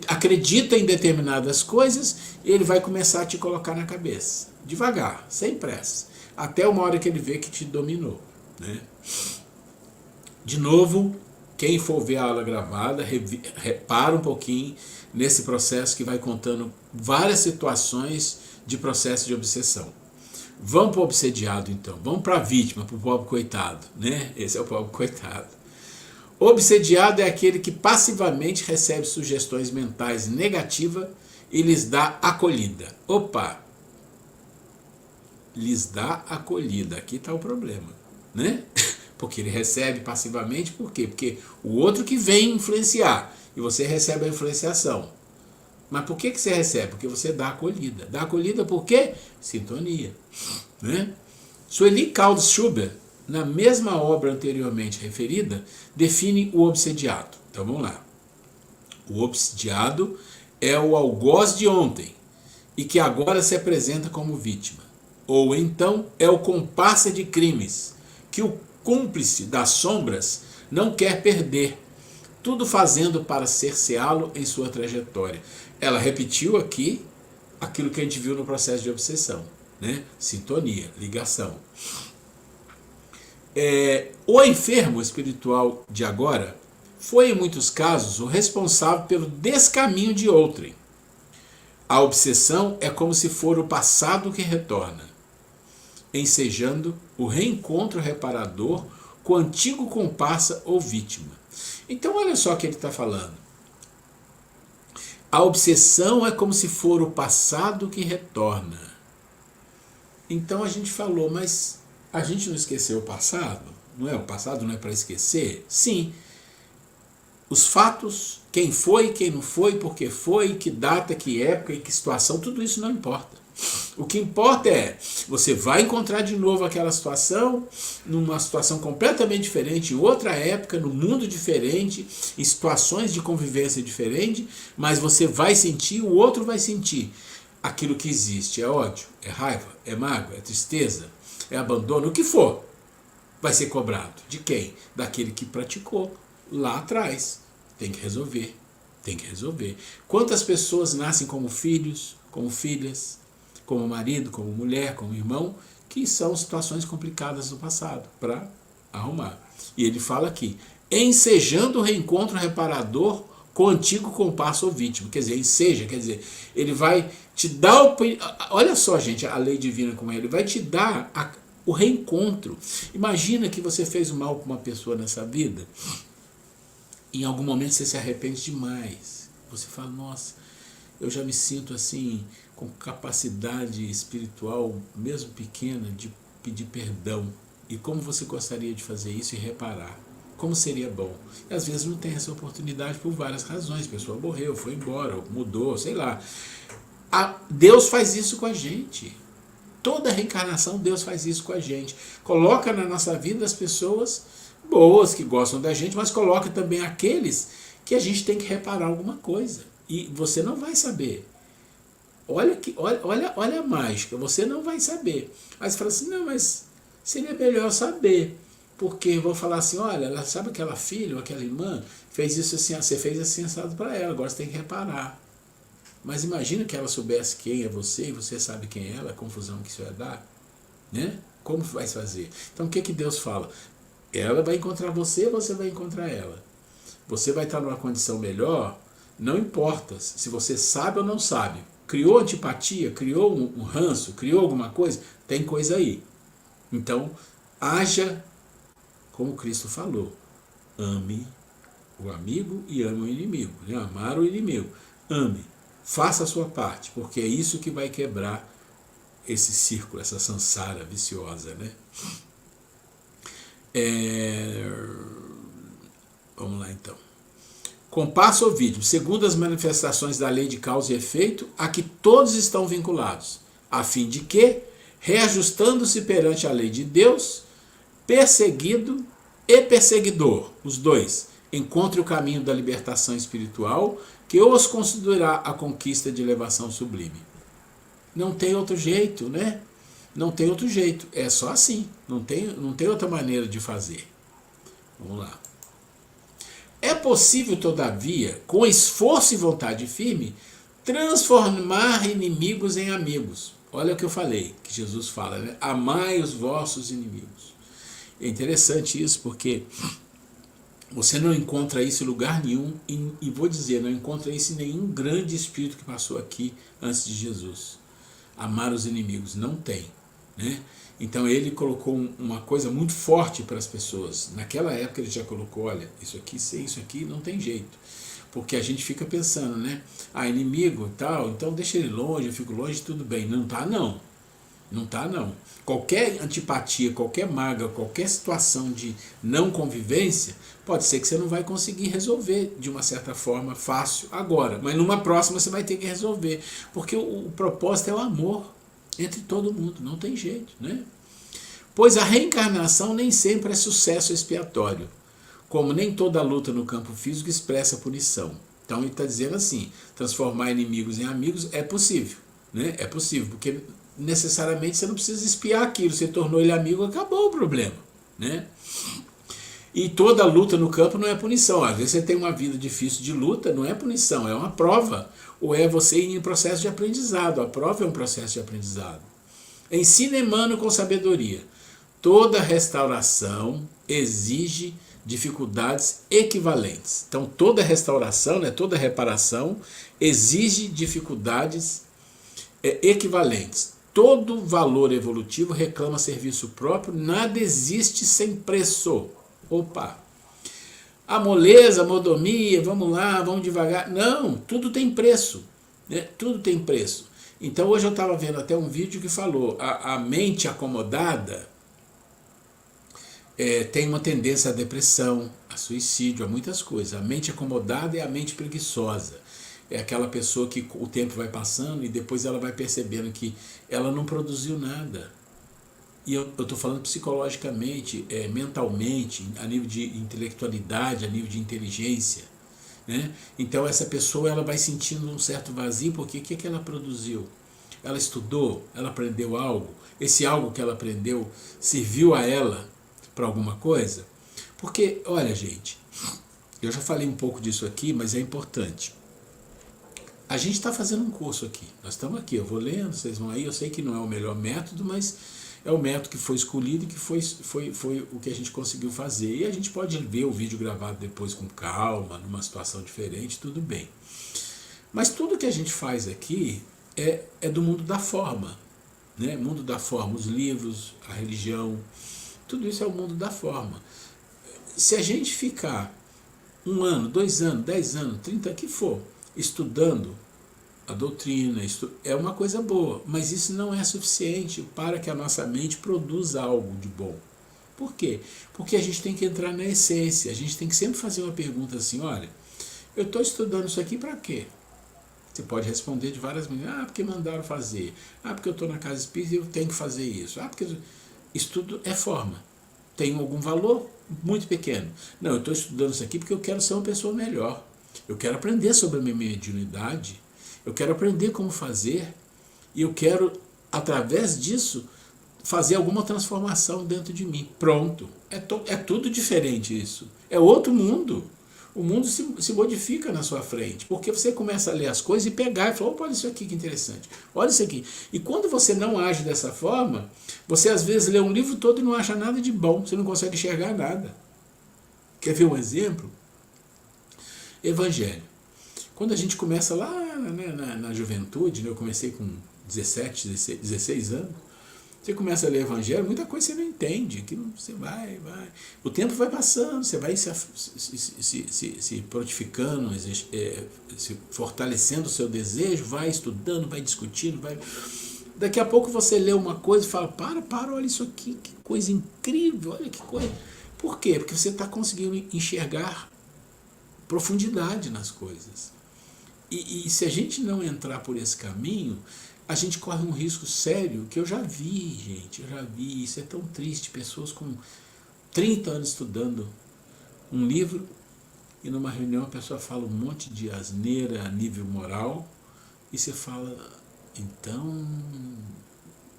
acredita em determinadas coisas e ele vai começar a te colocar na cabeça, devagar, sem pressa, até uma hora que ele vê que te dominou, né? De novo, quem for ver a aula gravada, repara um pouquinho nesse processo que vai contando várias situações de processo de obsessão. Vamos para o obsediado, então. Vamos para a vítima, para o pobre coitado, né? Esse é o pobre coitado. O obsediado é aquele que passivamente recebe sugestões mentais negativas e lhes dá acolhida. Opa! Lhes dá acolhida. Aqui está o problema, né? Porque ele recebe passivamente, por quê? Porque o outro que vem influenciar e você recebe a influenciação. Mas por que você recebe? Porque você dá acolhida. Dá acolhida por quê? Sintonia, né? Sueli Caldas Schubert, na mesma obra anteriormente referida, define o obsediado. Então vamos lá. O obsediado é o algoz de ontem e que agora se apresenta como vítima. Ou então é o comparsa de crimes, que o cúmplice das sombras não quer perder, tudo fazendo para cerceá-lo em sua trajetória. Ela repetiu aqui aquilo que a gente viu no processo de obsessão, né? Sintonia, ligação. O enfermo espiritual de agora foi, em muitos casos, o responsável pelo descaminho de outrem. A obsessão é como se for o passado que retorna, ensejando o reencontro reparador com o antigo comparsa ou vítima. Então olha só o que ele está falando. A obsessão é como se for o passado que retorna. Então a gente falou, mas a gente não esqueceu o passado? Não é? O passado não é para esquecer? Sim. Os fatos, quem foi, quem não foi, por que foi, que data, que época e que situação, tudo isso não importa. O que importa é, você vai encontrar de novo aquela situação, numa situação completamente diferente, em outra época, num mundo diferente, em situações de convivência diferente, mas você vai sentir, o outro vai sentir. Aquilo que existe é ódio, é raiva, é mágoa, é tristeza, é abandono, o que for, vai ser cobrado. De quem? Daquele que praticou lá atrás. Tem que resolver, tem que resolver. Quantas pessoas nascem como filhos, como filhas, como marido, como mulher, como irmão, que são situações complicadas do passado, para arrumar. E ele fala aqui, ensejando o reencontro reparador com o antigo comparsa ou vítima. Quer dizer, enseja, quer dizer, ele vai te dar... Olha só, gente, a lei divina como é. Ele vai te dar o reencontro. Imagina que você fez mal para uma pessoa nessa vida, em algum momento você se arrepende demais. Você fala, nossa, eu já me sinto assim, com capacidade espiritual, mesmo pequena, de pedir perdão. E como você gostaria de fazer isso e reparar? Como seria bom? E às vezes não tem essa oportunidade por várias razões. A pessoa morreu, foi embora, mudou, sei lá. Deus faz isso com a gente. Toda reencarnação Deus faz isso com a gente. Coloca na nossa vida as pessoas boas, que gostam da gente, mas coloca também aqueles que a gente tem que reparar alguma coisa. E você não vai saber. Olha a mágica, você não vai saber. Aí você fala assim, não, mas seria melhor saber. Porque eu vou falar assim, olha, ela sabe aquela filha ou aquela irmã, fez isso assim, você fez assim assado para ela, agora você tem que reparar. Mas imagina que ela soubesse quem é você e você sabe quem é ela, a confusão que isso ia dar. Né? Como vai fazer? Então o que Deus fala? Ela vai encontrar você, você vai encontrar ela. Você vai estar numa condição melhor, não importa se você sabe ou não sabe. Criou antipatia, criou um ranço, criou alguma coisa, tem coisa aí. Então, haja como Cristo falou. Ame o amigo e ame o inimigo. Né? Amar o inimigo. Ame. Faça a sua parte, porque é isso que vai quebrar esse círculo, essa sansara viciosa. Né? Vamos lá então. Comparsa ou vítima, segundo as manifestações da lei de causa e efeito, a que todos estão vinculados, a fim de que, reajustando-se perante a lei de Deus, perseguido e perseguidor, os dois, encontre o caminho da libertação espiritual, que os constituirá a conquista de elevação sublime. Não tem outro jeito, né? Não tem outro jeito, é só assim, não tem outra maneira de fazer. Vamos lá. É possível, todavia, com esforço e vontade firme, transformar inimigos em amigos. Olha o que eu falei, que Jesus fala, né? Amai os vossos inimigos. É interessante isso, porque você não encontra isso em lugar nenhum, e vou dizer, não encontra isso em nenhum grande espírito que passou aqui antes de Jesus. Amar os inimigos, não tem. Né? Então ele colocou uma coisa muito forte para as pessoas. Naquela época ele já colocou, olha, isso aqui sem isso aqui não tem jeito. Porque a gente fica pensando, né? Inimigo e tal, então deixa ele longe, eu fico longe, tudo bem. Não tá não. Não tá não. Qualquer antipatia, qualquer mágoa, qualquer situação de não convivência, pode ser que você não vai conseguir resolver de uma certa forma fácil agora. Mas numa próxima você vai ter que resolver. Porque o propósito é o amor entre todo mundo, não tem jeito, né? Pois a reencarnação nem sempre é sucesso expiatório, como nem toda luta no campo físico expressa punição. Então ele está dizendo assim, transformar inimigos em amigos é possível, né? É possível, porque necessariamente você não precisa expiar aquilo, você tornou ele amigo, acabou o problema, né? E toda luta no campo não é punição. Às vezes você tem uma vida difícil de luta, não é punição, é uma prova. Ou é você ir em processo de aprendizado. A prova é um processo de aprendizado. Ensina Emmanuel com sabedoria. Toda restauração exige dificuldades equivalentes. Então, toda restauração, né, toda reparação exige dificuldades equivalentes. Todo valor evolutivo reclama serviço próprio, nada existe sem preço. Opa! A moleza, a mordomia, vamos lá, vamos devagar. Não, tudo tem preço. Né? Tudo tem preço. Então, hoje eu estava vendo até um vídeo que falou, a mente acomodada tem uma tendência à depressão, a suicídio, a muitas coisas. A mente acomodada é a mente preguiçosa. É aquela pessoa que o tempo vai passando e depois ela vai percebendo que ela não produziu nada. E eu estou falando psicologicamente, mentalmente, a nível de intelectualidade, a nível de inteligência. Né? Então essa pessoa ela vai sentindo um certo vazio, porque o que ela produziu? Ela estudou, ela aprendeu algo, esse algo que ela aprendeu serviu a ela para alguma coisa? Porque, olha gente, eu já falei um pouco disso aqui, mas é importante. A gente está fazendo um curso aqui, nós estamos aqui, eu vou lendo, vocês vão aí, eu sei que não é o melhor método, mas é o método que foi escolhido e que foi o que a gente conseguiu fazer. E a gente pode ver o vídeo gravado depois com calma, numa situação diferente, tudo bem. Mas tudo que a gente faz aqui é do mundo da forma. Né? Mundo da forma, os livros, a religião, tudo isso é o mundo da forma. Se a gente ficar 1 ano, 2 anos, 10 anos, 30, que for, estudando a doutrina, é uma coisa boa, mas isso não é suficiente para que a nossa mente produza algo de bom. Por quê? Porque a gente tem que entrar na essência, a gente tem que sempre fazer uma pergunta assim, olha, eu estou estudando isso aqui para quê? Você pode responder de várias maneiras, porque mandaram fazer, porque eu estou na casa espírita e eu tenho que fazer isso, porque estudo é forma, tem algum valor muito pequeno. Não, eu estou estudando isso aqui porque eu quero ser uma pessoa melhor, eu quero aprender sobre a minha mediunidade, eu quero aprender como fazer e eu quero, através disso, fazer alguma transformação dentro de mim. Pronto. É tudo diferente isso. É outro mundo. O mundo se modifica na sua frente, porque você começa a ler as coisas e pegar e falar, opa, olha isso aqui que interessante, olha isso aqui. E quando você não age dessa forma, você às vezes lê um livro todo e não acha nada de bom, você não consegue enxergar nada. Quer ver um exemplo? Evangelho. Quando a gente começa lá na juventude, né, eu comecei com 17, 16 anos, você começa a ler Evangelho, muita coisa você não entende, que você vai. O tempo vai passando, você vai se prontificando, se fortalecendo o seu desejo, vai estudando, vai discutindo, vai. Daqui a pouco você lê uma coisa e fala, para, olha isso aqui, que coisa incrível, olha que coisa. Por quê? Porque você está conseguindo enxergar profundidade nas coisas. E se a gente não entrar por esse caminho, a gente corre um risco sério, que eu já vi, gente, isso é tão triste, pessoas com 30 anos estudando um livro, e numa reunião a pessoa fala um monte de asneira a nível moral, e você fala, então,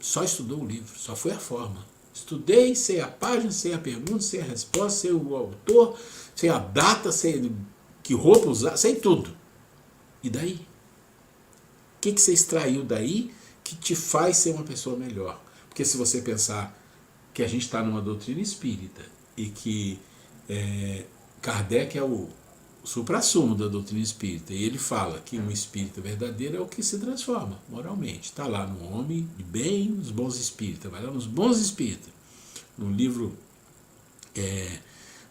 só estudou o livro, só foi a forma. Estudei, sei a página, sei a pergunta, sei a resposta, sei o autor, sei a data, sei que roupa usar, sei tudo. E daí? O que você extraiu daí que te faz ser uma pessoa melhor? Porque se você pensar que a gente está numa doutrina espírita e que Kardec é o suprassumo da doutrina espírita, e ele fala que um espírita verdadeiro é o que se transforma moralmente. Está lá no homem de bem, nos bons espíritas, vai lá nos bons espíritas. No livro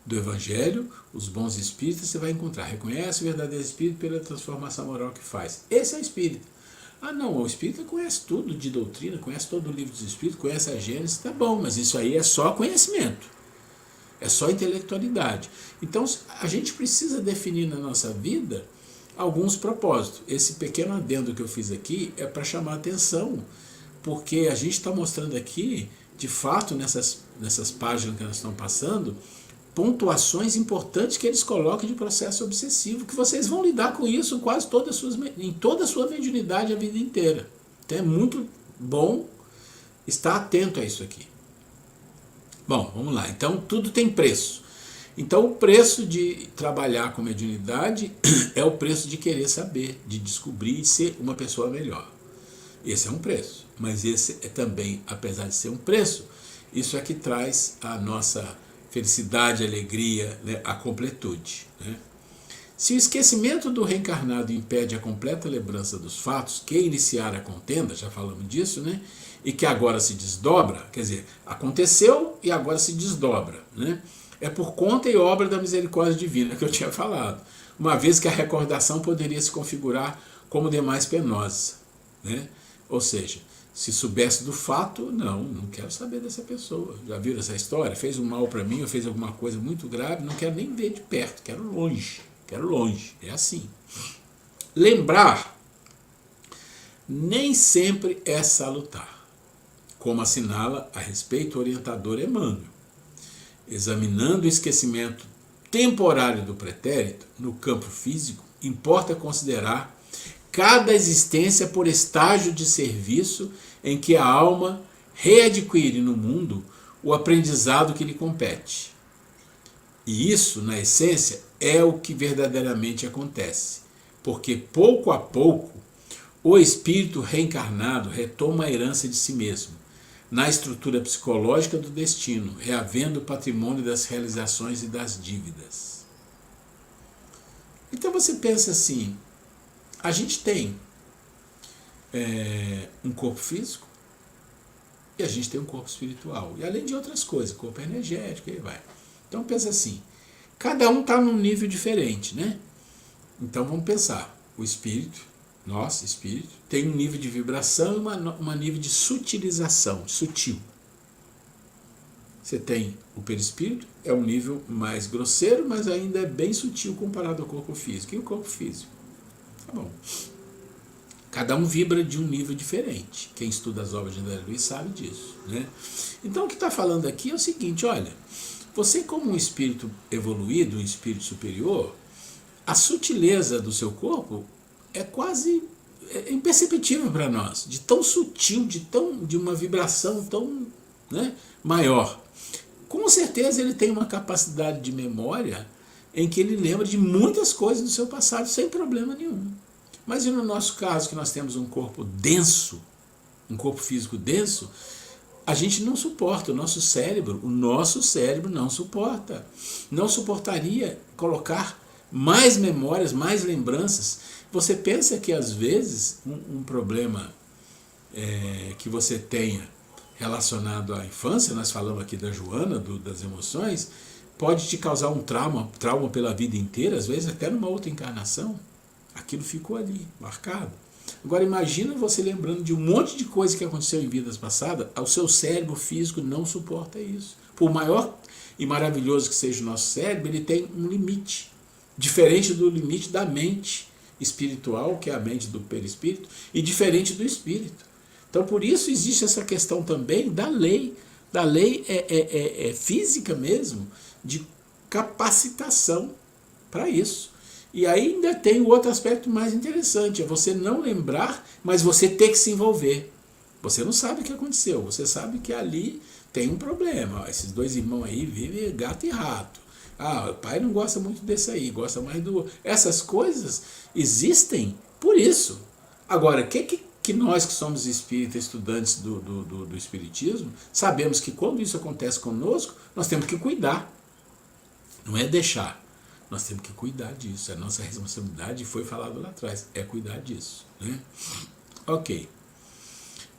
do Evangelho, os bons espíritas, você vai encontrar, reconhece o verdadeiro espírito pela transformação moral que faz. Esse é o espírita. Não, o espírita conhece tudo de doutrina, conhece todo o livro dos espíritos, conhece a Gênesis, tá bom, mas isso aí é só conhecimento, é só intelectualidade. Então a gente precisa definir na nossa vida alguns propósitos. Esse pequeno adendo que eu fiz aqui é para chamar a atenção, porque a gente está mostrando aqui, de fato, nessas páginas que nós estamos passando, pontuações importantes que eles colocam de processo obsessivo, que vocês vão lidar com isso em toda a sua mediunidade a vida inteira. Então é muito bom estar atento a isso aqui. Bom, vamos lá. Então tudo tem preço. Então o preço de trabalhar com mediunidade é o preço de querer saber, de descobrir e ser uma pessoa melhor. Esse é um preço, mas esse é também, apesar de ser um preço, Isso é que traz a nossa felicidade, alegria, né, a completude. Né? Se o esquecimento do reencarnado impede a completa lembrança dos fatos que iniciaram a contenda, já falamos disso, né? E que agora se desdobra, quer dizer, aconteceu e agora se desdobra, né? É por conta e obra da misericórdia divina que eu tinha falado, uma vez que a recordação poderia se configurar como demais penosa, né? Ou seja, se soubesse do fato, não quero saber dessa pessoa. Já viram essa história? Fez um mal para mim, ou fez alguma coisa muito grave, não quero nem ver de perto, quero longe, é assim. Lembrar nem sempre é salutar, como assinala a respeito o orientador Emmanuel. Examinando o esquecimento temporário do pretérito no campo físico, importa considerar cada existência por estágio de serviço em que a alma readquire no mundo o aprendizado que lhe compete. E isso, na essência, é o que verdadeiramente acontece, porque pouco a pouco o espírito reencarnado retoma a herança de si mesmo, na estrutura psicológica do destino, reavendo o patrimônio das realizações e das dívidas. Então você pensa assim, a gente tem um corpo físico e a gente tem um corpo espiritual, e além de outras coisas, corpo energético, e aí vai. Então pensa assim, cada um está num nível diferente, né? Então vamos pensar, o espírito, nosso espírito, tem um nível de vibração e uma nível de sutilização, sutil. Você tem o perispírito, é um nível mais grosseiro, mas ainda é bem sutil comparado ao corpo físico. E o corpo físico? Tá bom. Cada um vibra de um nível diferente. Quem estuda as obras de André Luiz sabe disso, né? Então o que está falando aqui é o seguinte, olha, você como um espírito evoluído, um espírito superior, a sutileza do seu corpo é quase imperceptível para nós, de tão sutil, de uma vibração tão, né, maior. Com certeza ele tem uma capacidade de memória em que ele lembra de muitas coisas do seu passado sem problema nenhum. Mas e no nosso caso, que nós temos um corpo denso, um corpo físico denso, a gente não suporta, o nosso cérebro não suporta. Não suportaria colocar mais memórias, mais lembranças. Você pensa que às vezes um problema que você tenha relacionado à infância, nós falamos aqui da Joana, das emoções, pode te causar um trauma pela vida inteira, às vezes até numa outra encarnação. Aquilo ficou ali, marcado. Agora imagina você lembrando de um monte de coisa que aconteceu em vidas passadas, o seu cérebro físico não suporta isso. Por maior e maravilhoso que seja o nosso cérebro, ele tem um limite, diferente do limite da mente espiritual, que é a mente do perispírito, e diferente do espírito. Então por isso existe essa questão também da lei. Da lei física mesmo, de capacitação para isso. E aí ainda tem o outro aspecto mais interessante, é você não lembrar, mas você ter que se envolver. Você não sabe o que aconteceu, você sabe que ali tem um problema. Esses dois irmãos aí vivem gato e rato. O pai não gosta muito desse aí, gosta mais do... Essas coisas existem por isso. Agora, que nós que somos espíritas, estudantes do espiritismo, sabemos que quando isso acontece conosco, nós temos que cuidar. Não é deixar. Nós temos que cuidar disso. A nossa responsabilidade, foi falado lá atrás, é cuidar disso. Né? Ok.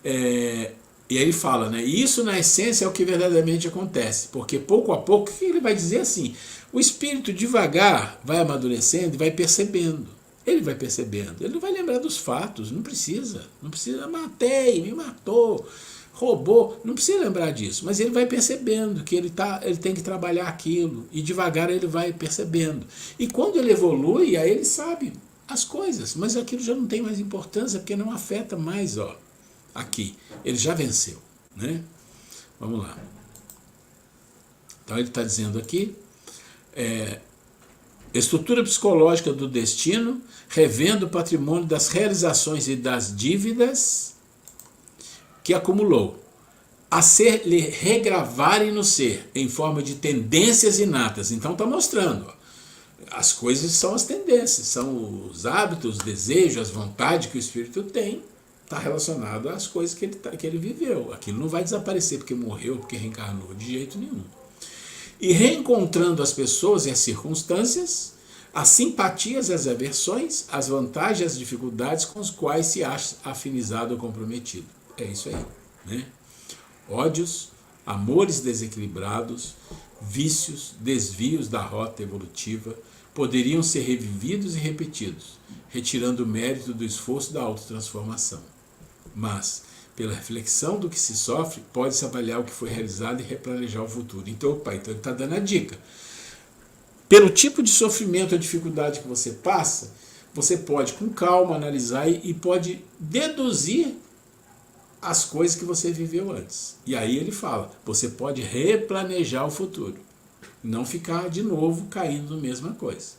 E aí ele fala, né? Isso na essência é o que verdadeiramente acontece. Porque pouco a pouco, o que ele vai dizer assim? O espírito devagar vai amadurecendo e vai percebendo. Ele vai percebendo. Ele não vai lembrar dos fatos. Não precisa. Não precisa. Matei, me matou, roubou. Não precisa lembrar disso. Mas ele vai percebendo que ele tem que trabalhar aquilo. E devagar ele vai percebendo. E quando ele evolui, aí ele sabe as coisas. Mas aquilo já não tem mais importância, porque não afeta mais, ó. Aqui. Ele já venceu. Né? Vamos lá. Então ele está dizendo aqui... estrutura psicológica do destino, revendo o patrimônio das realizações e das dívidas que acumulou, a ser lhe regravarem no ser, em forma de tendências inatas. Então está mostrando, ó, as coisas são as tendências, são os hábitos, os desejos, as vontades que o espírito tem, está relacionado às coisas que ele viveu. Aquilo não vai desaparecer porque morreu, porque reencarnou, de jeito nenhum. E reencontrando as pessoas e as circunstâncias, as simpatias e as aversões, as vantagens e as dificuldades com as quais se acha afinizado ou comprometido. É isso aí, né? Ódios, amores desequilibrados, vícios, desvios da rota evolutiva poderiam ser revividos e repetidos, retirando o mérito do esforço da autotransformação. Mas, pela reflexão do que se sofre, pode-se avaliar o que foi realizado e replanejar o futuro. Então ele está dando a dica. Pelo tipo de sofrimento ou dificuldade que você passa, você pode, com calma, analisar e pode deduzir as coisas que você viveu antes. E aí ele fala, você pode replanejar o futuro. Não ficar de novo caindo na mesma coisa.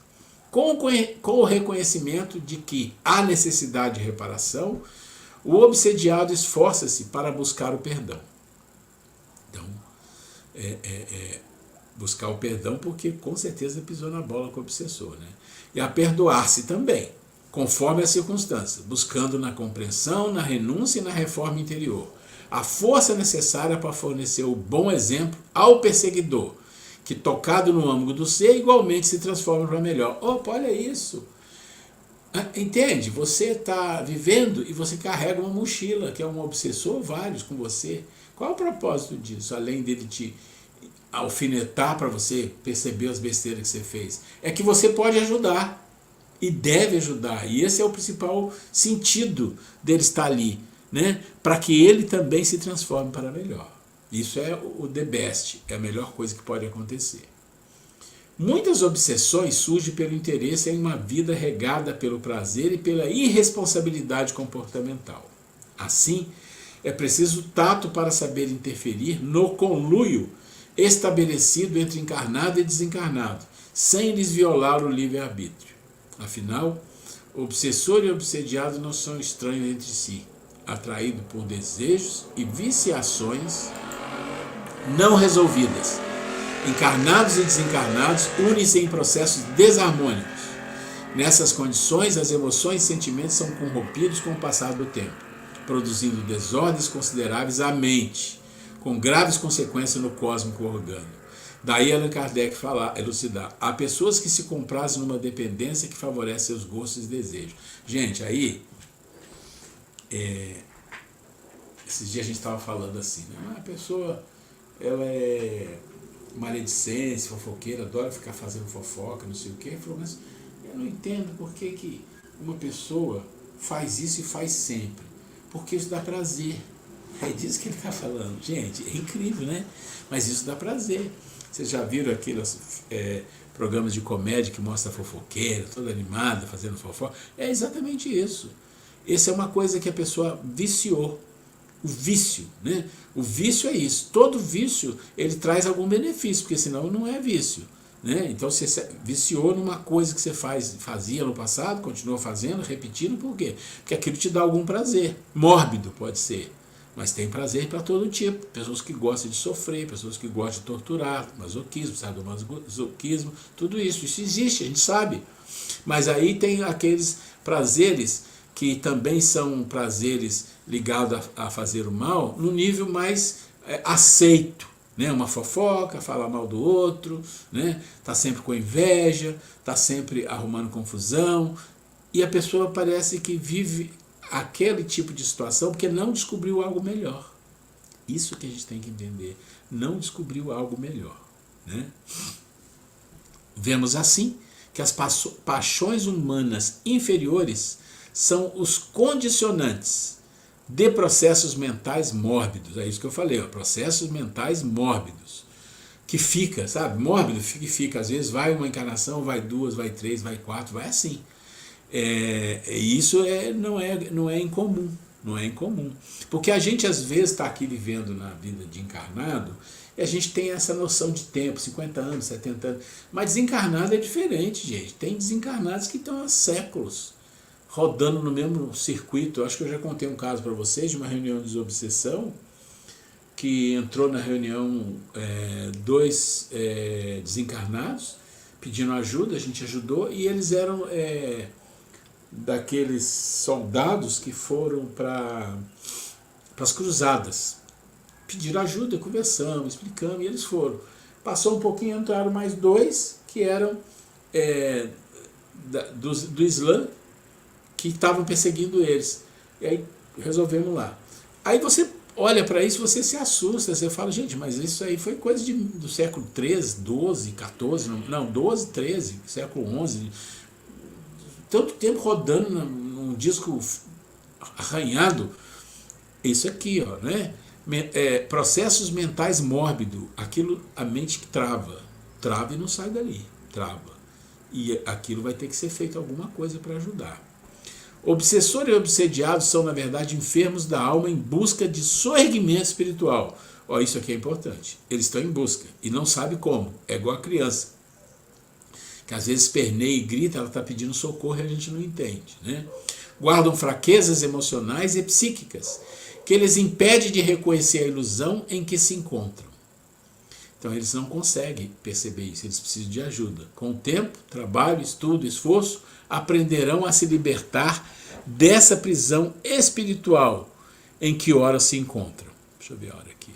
Com o reconhecimento de que há necessidade de reparação, o obsediado esforça-se para buscar o perdão. Então, buscar o perdão porque com certeza pisou na bola com o obsessor, né? E a perdoar-se também, conforme as circunstâncias, buscando na compreensão, na renúncia e na reforma interior a força necessária para fornecer o bom exemplo ao perseguidor, que tocado no âmago do ser, igualmente se transforma para melhor. Opa, olha isso! Entende? Você está vivendo e você carrega uma mochila, que é um obsessor, vários com você. Qual é o propósito disso, além dele te alfinetar para você perceber as besteiras que você fez? É que você pode ajudar e deve ajudar. E esse é o principal sentido dele estar ali, né? Para que ele também se transforme para melhor. Isso é o the best, é a melhor coisa que pode acontecer. Muitas obsessões surgem pelo interesse em uma vida regada pelo prazer e pela irresponsabilidade comportamental. Assim, é preciso tato para saber interferir no conluio estabelecido entre encarnado e desencarnado, sem lhes violar o livre-arbítrio. Afinal, o obsessor e o obsediado não são estranhos entre si, atraídos por desejos e viciações não resolvidas. Encarnados e desencarnados unem-se em processos desarmônicos. Nessas condições, as emoções e sentimentos são corrompidos com o passar do tempo, produzindo desordens consideráveis à mente, com graves consequências no cósmico orgânico. Daí Allan Kardec elucidar. Há pessoas que se comprazem numa dependência que favorece seus gostos e desejos. Gente, aí, esses dias a gente estava falando assim, né? A pessoa, ela é maledicente, fofoqueira, adora ficar fazendo fofoca, não sei o quê. Ele falou, mas eu não entendo por que uma pessoa faz isso e faz sempre. Porque isso dá prazer. É disso que ele está falando. Gente, é incrível, né? Mas isso dá prazer. Vocês já viram aqueles programas de comédia que mostra a fofoqueira, toda animada, fazendo fofoca? É exatamente isso. Essa é uma coisa que a pessoa viciou. O vício, né? O vício é isso. Todo vício, ele traz algum benefício, porque senão não é vício, né? Então você viciou numa coisa que você fazia no passado, continua fazendo, repetindo, por quê? Porque aquilo te dá algum prazer. Mórbido pode ser, mas tem prazer para todo tipo. Pessoas que gostam de sofrer, pessoas que gostam de torturar, masoquismo, sadomasoquismo, tudo isso existe, a gente sabe. Mas aí tem aqueles prazeres que também são prazeres ligados a fazer o mal, no nível mais aceito, né? Uma fofoca, falar mal do outro, né? Tá sempre com inveja, tá sempre arrumando confusão, e a pessoa parece que vive aquele tipo de situação porque não descobriu algo melhor. Isso que a gente tem que entender, não descobriu algo melhor, né? Vemos assim que as paixões humanas inferiores são os condicionantes de processos mentais mórbidos. É isso que eu falei, ó, processos mentais mórbidos. Que fica, sabe? Mórbido fica. Às vezes vai uma encarnação, vai duas, vai três, vai quatro, vai assim. Isso não é incomum. Não é incomum. Porque a gente às vezes está aqui vivendo na vida de encarnado e a gente tem essa noção de tempo, 50 anos, 70 anos. Mas desencarnado é diferente, gente. Tem desencarnados que estão há séculos rodando no mesmo circuito. Eu acho que eu já contei um caso para vocês de uma reunião de desobsessão, que entrou na reunião dois desencarnados pedindo ajuda, a gente ajudou, e eles eram daqueles soldados que foram para as cruzadas. Pediram ajuda, conversamos, explicamos, e eles foram. Passou um pouquinho, entraram mais dois que eram do Islã, que estavam perseguindo eles. E aí resolvemos lá. Aí você olha para isso, você se assusta, você fala, gente, mas isso aí foi coisa do século 13, 12, 14, não, 12, 13, século 11, tanto tempo rodando num disco arranhado. Isso aqui, ó, né? Processos mentais mórbidos, aquilo, a mente que trava e não sai dali, trava. E aquilo vai ter que ser feito alguma coisa para ajudar. Obsessor e obsediado são, na verdade, enfermos da alma em busca de soerguimento espiritual. Ó, isso aqui é importante. Eles estão em busca e não sabem como. É igual a criança, que às vezes esperneia e grita, ela está pedindo socorro e a gente não entende, né? Guardam fraquezas emocionais e psíquicas, que eles impedem de reconhecer a ilusão em que se encontram. Então eles não conseguem perceber isso, eles precisam de ajuda. Com o tempo, trabalho, estudo, esforço, aprenderão a se libertar dessa prisão espiritual em que ora se encontram. Deixa eu ver a hora aqui.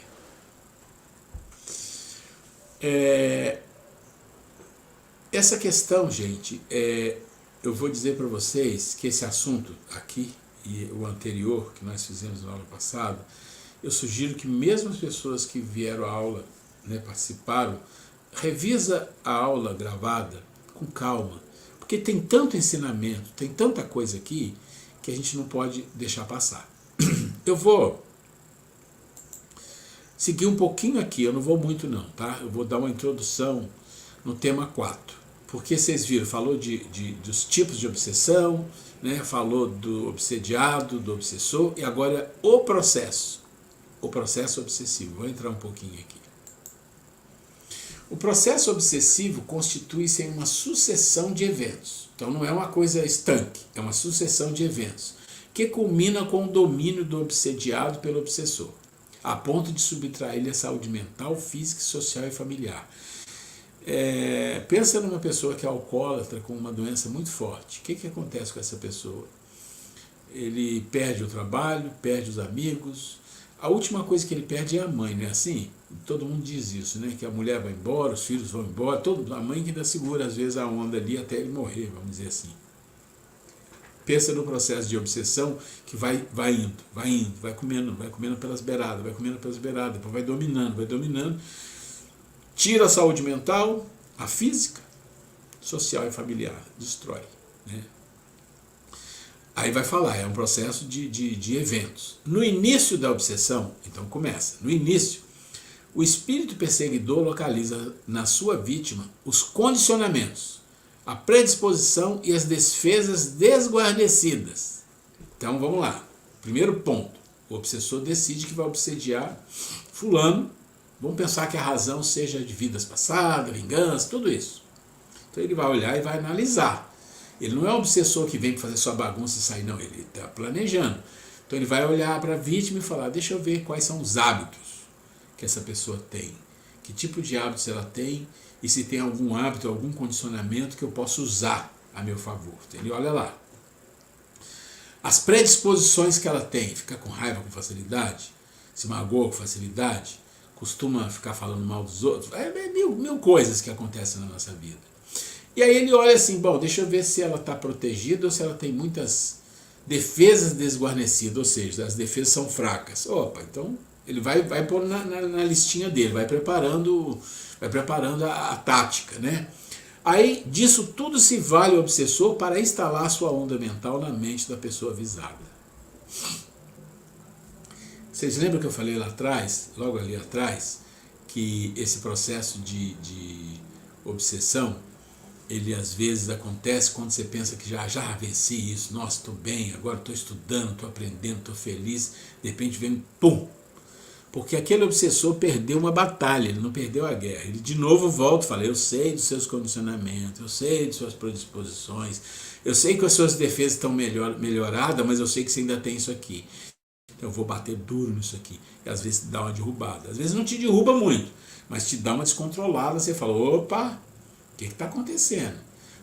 Essa questão, gente, eu vou dizer para vocês que esse assunto aqui e o anterior que nós fizemos na aula passada, eu sugiro que mesmo as pessoas que vieram à aula, né, participaram, revisa a aula gravada com calma, porque tem tanto ensinamento, tem tanta coisa aqui que a gente não pode deixar passar. Eu vou seguir um pouquinho aqui, eu não vou muito não, tá? Eu vou dar uma introdução no tema 4, porque vocês viram, falou dos tipos de obsessão, né? Falou do obsediado, do obsessor, e agora o processo obsessivo. Vou entrar um pouquinho aqui. O processo obsessivo constitui-se em uma sucessão de eventos. Então não é uma coisa estanque, é uma sucessão de eventos, que culmina com o domínio do obsediado pelo obsessor, a ponto de subtrair-lhe a saúde mental, física, social e familiar. Pensa numa pessoa que é alcoólatra com uma doença muito forte. O que acontece com essa pessoa? Ele perde o trabalho, perde os amigos. A última coisa que ele perde é a mãe, não é assim? Todo mundo diz isso, né? Que a mulher vai embora, os filhos vão embora, a mãe que ainda segura às vezes a onda ali até ele morrer, vamos dizer assim. Pensa no processo de obsessão que vai comendo pelas beiradas, depois vai dominando, tira a saúde mental, a física, social e familiar, destrói, né? Aí vai falar, é um processo de eventos. No início da obsessão, então começa, no início, o espírito perseguidor localiza na sua vítima os condicionamentos, a predisposição e as defesas desguarnecidas. Então vamos lá, primeiro ponto, o obsessor decide que vai obsediar fulano, vamos pensar que a razão seja de vidas passadas, vingança, tudo isso. Então ele vai olhar e vai analisar. Ele não é um obsessor que vem para fazer sua bagunça e sair, não, ele está planejando. Então ele vai olhar para a vítima e falar, deixa eu ver quais são os hábitos que essa pessoa tem, que tipo de hábitos ela tem e se tem algum hábito, algum condicionamento que eu possa usar a meu favor. Então ele olha lá. As predisposições que ela tem, fica com raiva com facilidade, se magoa com facilidade, costuma ficar falando mal dos outros, mil coisas que acontecem na nossa vida. E aí ele olha assim, bom, deixa eu ver se ela está protegida ou se ela tem muitas defesas desguarnecidas, ou seja, as defesas são fracas. Opa, então ele vai pôr na listinha dele, vai preparando a tática, né? Aí disso tudo se vale o obsessor para instalar sua onda mental na mente da pessoa avisada. Vocês lembram que eu falei lá atrás, logo ali atrás, que esse processo de obsessão, ele às vezes acontece quando você pensa que já venci isso, nossa, estou bem, agora estou estudando, estou aprendendo, estou feliz, de repente vem pum! Porque aquele obsessor perdeu uma batalha, ele não perdeu a guerra. Ele de novo volta e fala, eu sei dos seus condicionamentos, eu sei de suas predisposições, eu sei que as suas defesas estão melhoradas, mas eu sei que você ainda tem isso aqui. Então eu vou bater duro nisso aqui. E às vezes dá uma derrubada. Às vezes não te derruba muito, mas te dá uma descontrolada, você fala, opa, o que está acontecendo?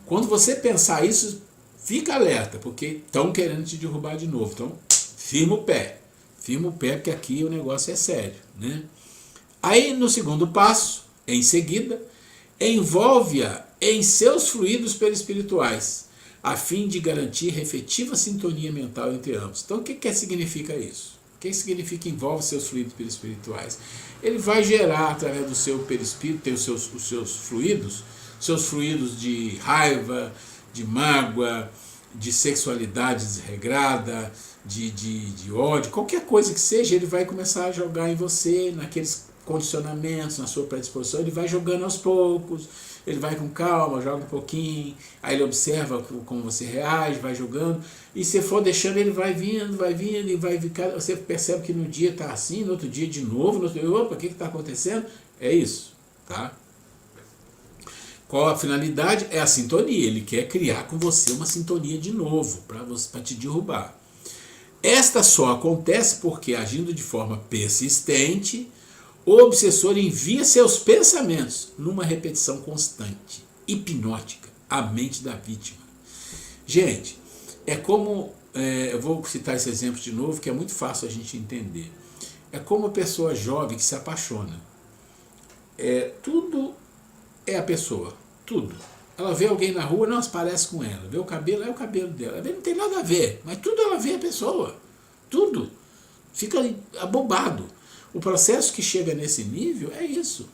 Quando você pensar isso, fica alerta, porque estão querendo te derrubar de novo. Então, firma o pé, porque aqui o negócio é sério, né? Aí, no segundo passo, em seguida, envolve-a em seus fluidos perispirituais, a fim de garantir efetiva sintonia mental entre ambos. Então, o que significa isso? O que significa envolve seus fluidos perispirituais? Ele vai gerar, através do seu perispírito, tem os seus fluidos de raiva, de mágoa, de sexualidade desregrada, de ódio, qualquer coisa que seja, ele vai começar a jogar em você, naqueles condicionamentos, na sua predisposição, ele vai jogando aos poucos, ele vai com calma, joga um pouquinho, aí ele observa como você reage, vai jogando, e se for deixando, ele vai vindo, e vai ficar, você percebe que no dia está assim, no outro dia de novo, no outro dia, opa, o que está acontecendo? É isso, tá? Qual a finalidade? É a sintonia, ele quer criar com você uma sintonia de novo, para te derrubar. Esta só acontece porque, agindo de forma persistente, o obsessor envia seus pensamentos numa repetição constante, hipnótica, à mente da vítima. Gente, é como, eu vou citar esse exemplo de novo, que é muito fácil a gente entender. É como a pessoa jovem que se apaixona. Tudo é a pessoa, tudo. Ela vê alguém na rua, não se parece com ela. Vê o cabelo, é o cabelo dela. Não tem nada a ver, mas tudo ela vê a pessoa. Tudo. Fica abobado. O processo que chega nesse nível é isso.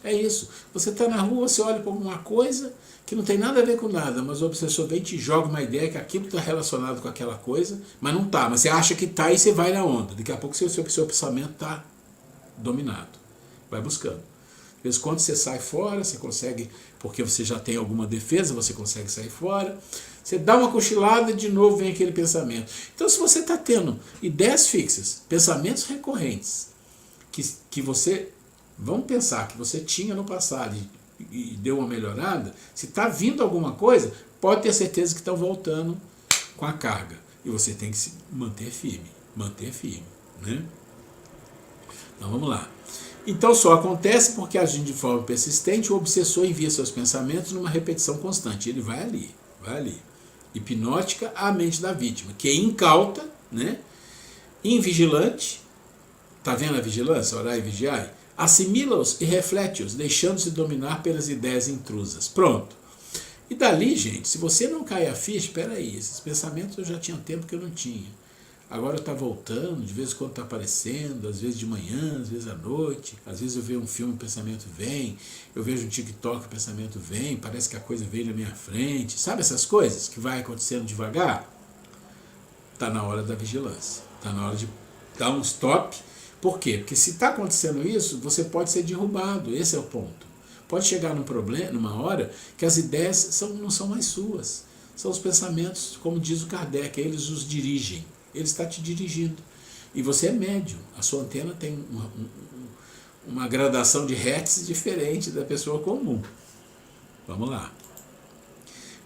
É isso. Você está na rua, você olha para alguma coisa que não tem nada a ver com nada, mas o obsessor vem e te joga uma ideia que aquilo está relacionado com aquela coisa, mas não está. Mas você acha que está e você vai na onda. Daqui a pouco seu pensamento está dominado. Vai buscando. De vez em quando você sai fora, você consegue, porque você já tem alguma defesa, você consegue sair fora. Você dá uma cochilada e de novo vem aquele pensamento. Então, se você está tendo ideias fixas, pensamentos recorrentes, que você, vamos pensar, que você tinha no passado e deu uma melhorada, se está vindo alguma coisa, pode ter certeza que estão voltando com a carga. E você tem que se manter firme, né? Então, vamos lá. Então, só acontece porque, agindo de forma persistente, o obsessor envia seus pensamentos numa repetição constante. Ele vai ali. Hipnótica à mente da vítima, que é incauta, né? Invigilante. Está vendo a vigilância? Orar e vigiar? Assimila-os e reflete-os, deixando-se dominar pelas ideias intrusas. Pronto. E dali, gente, se você não cair a ficha, espera aí, esses pensamentos eu já tinha tempo que eu não tinha. Agora está voltando, de vez em quando está aparecendo, às vezes de manhã, às vezes à noite, às vezes eu vejo um filme, o pensamento vem, eu vejo um TikTok, o pensamento vem, parece que a coisa veio na minha frente. Sabe essas coisas que vai acontecendo devagar? Está na hora da vigilância, está na hora de dar um stop. Por quê? Porque se está acontecendo isso, você pode ser derrubado, esse é o ponto. Pode chegar num problema, numa hora, que as ideias não são mais suas. São os pensamentos, como diz o Kardec, eles os dirigem. Ele está te dirigindo. E você é médium. A sua antena tem uma gradação de hertz diferente da pessoa comum. Vamos lá.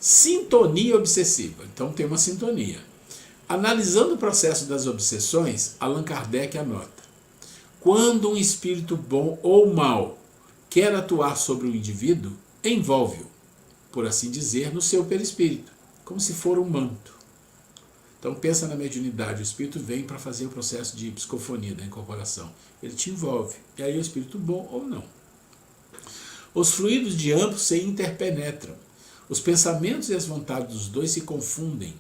Sintonia obsessiva. Então tem uma sintonia. Analisando o processo das obsessões, Allan Kardec anota: quando um espírito bom ou mau quer atuar sobre o indivíduo, envolve-o, por assim dizer, no seu perispírito, como se for um manto. Então pensa na mediunidade, o espírito vem para fazer o processo de psicofonia, da incorporação. Ele te envolve, e aí é o espírito bom ou não. Os fluidos de ambos se interpenetram, os pensamentos e as vontades dos dois se confundem,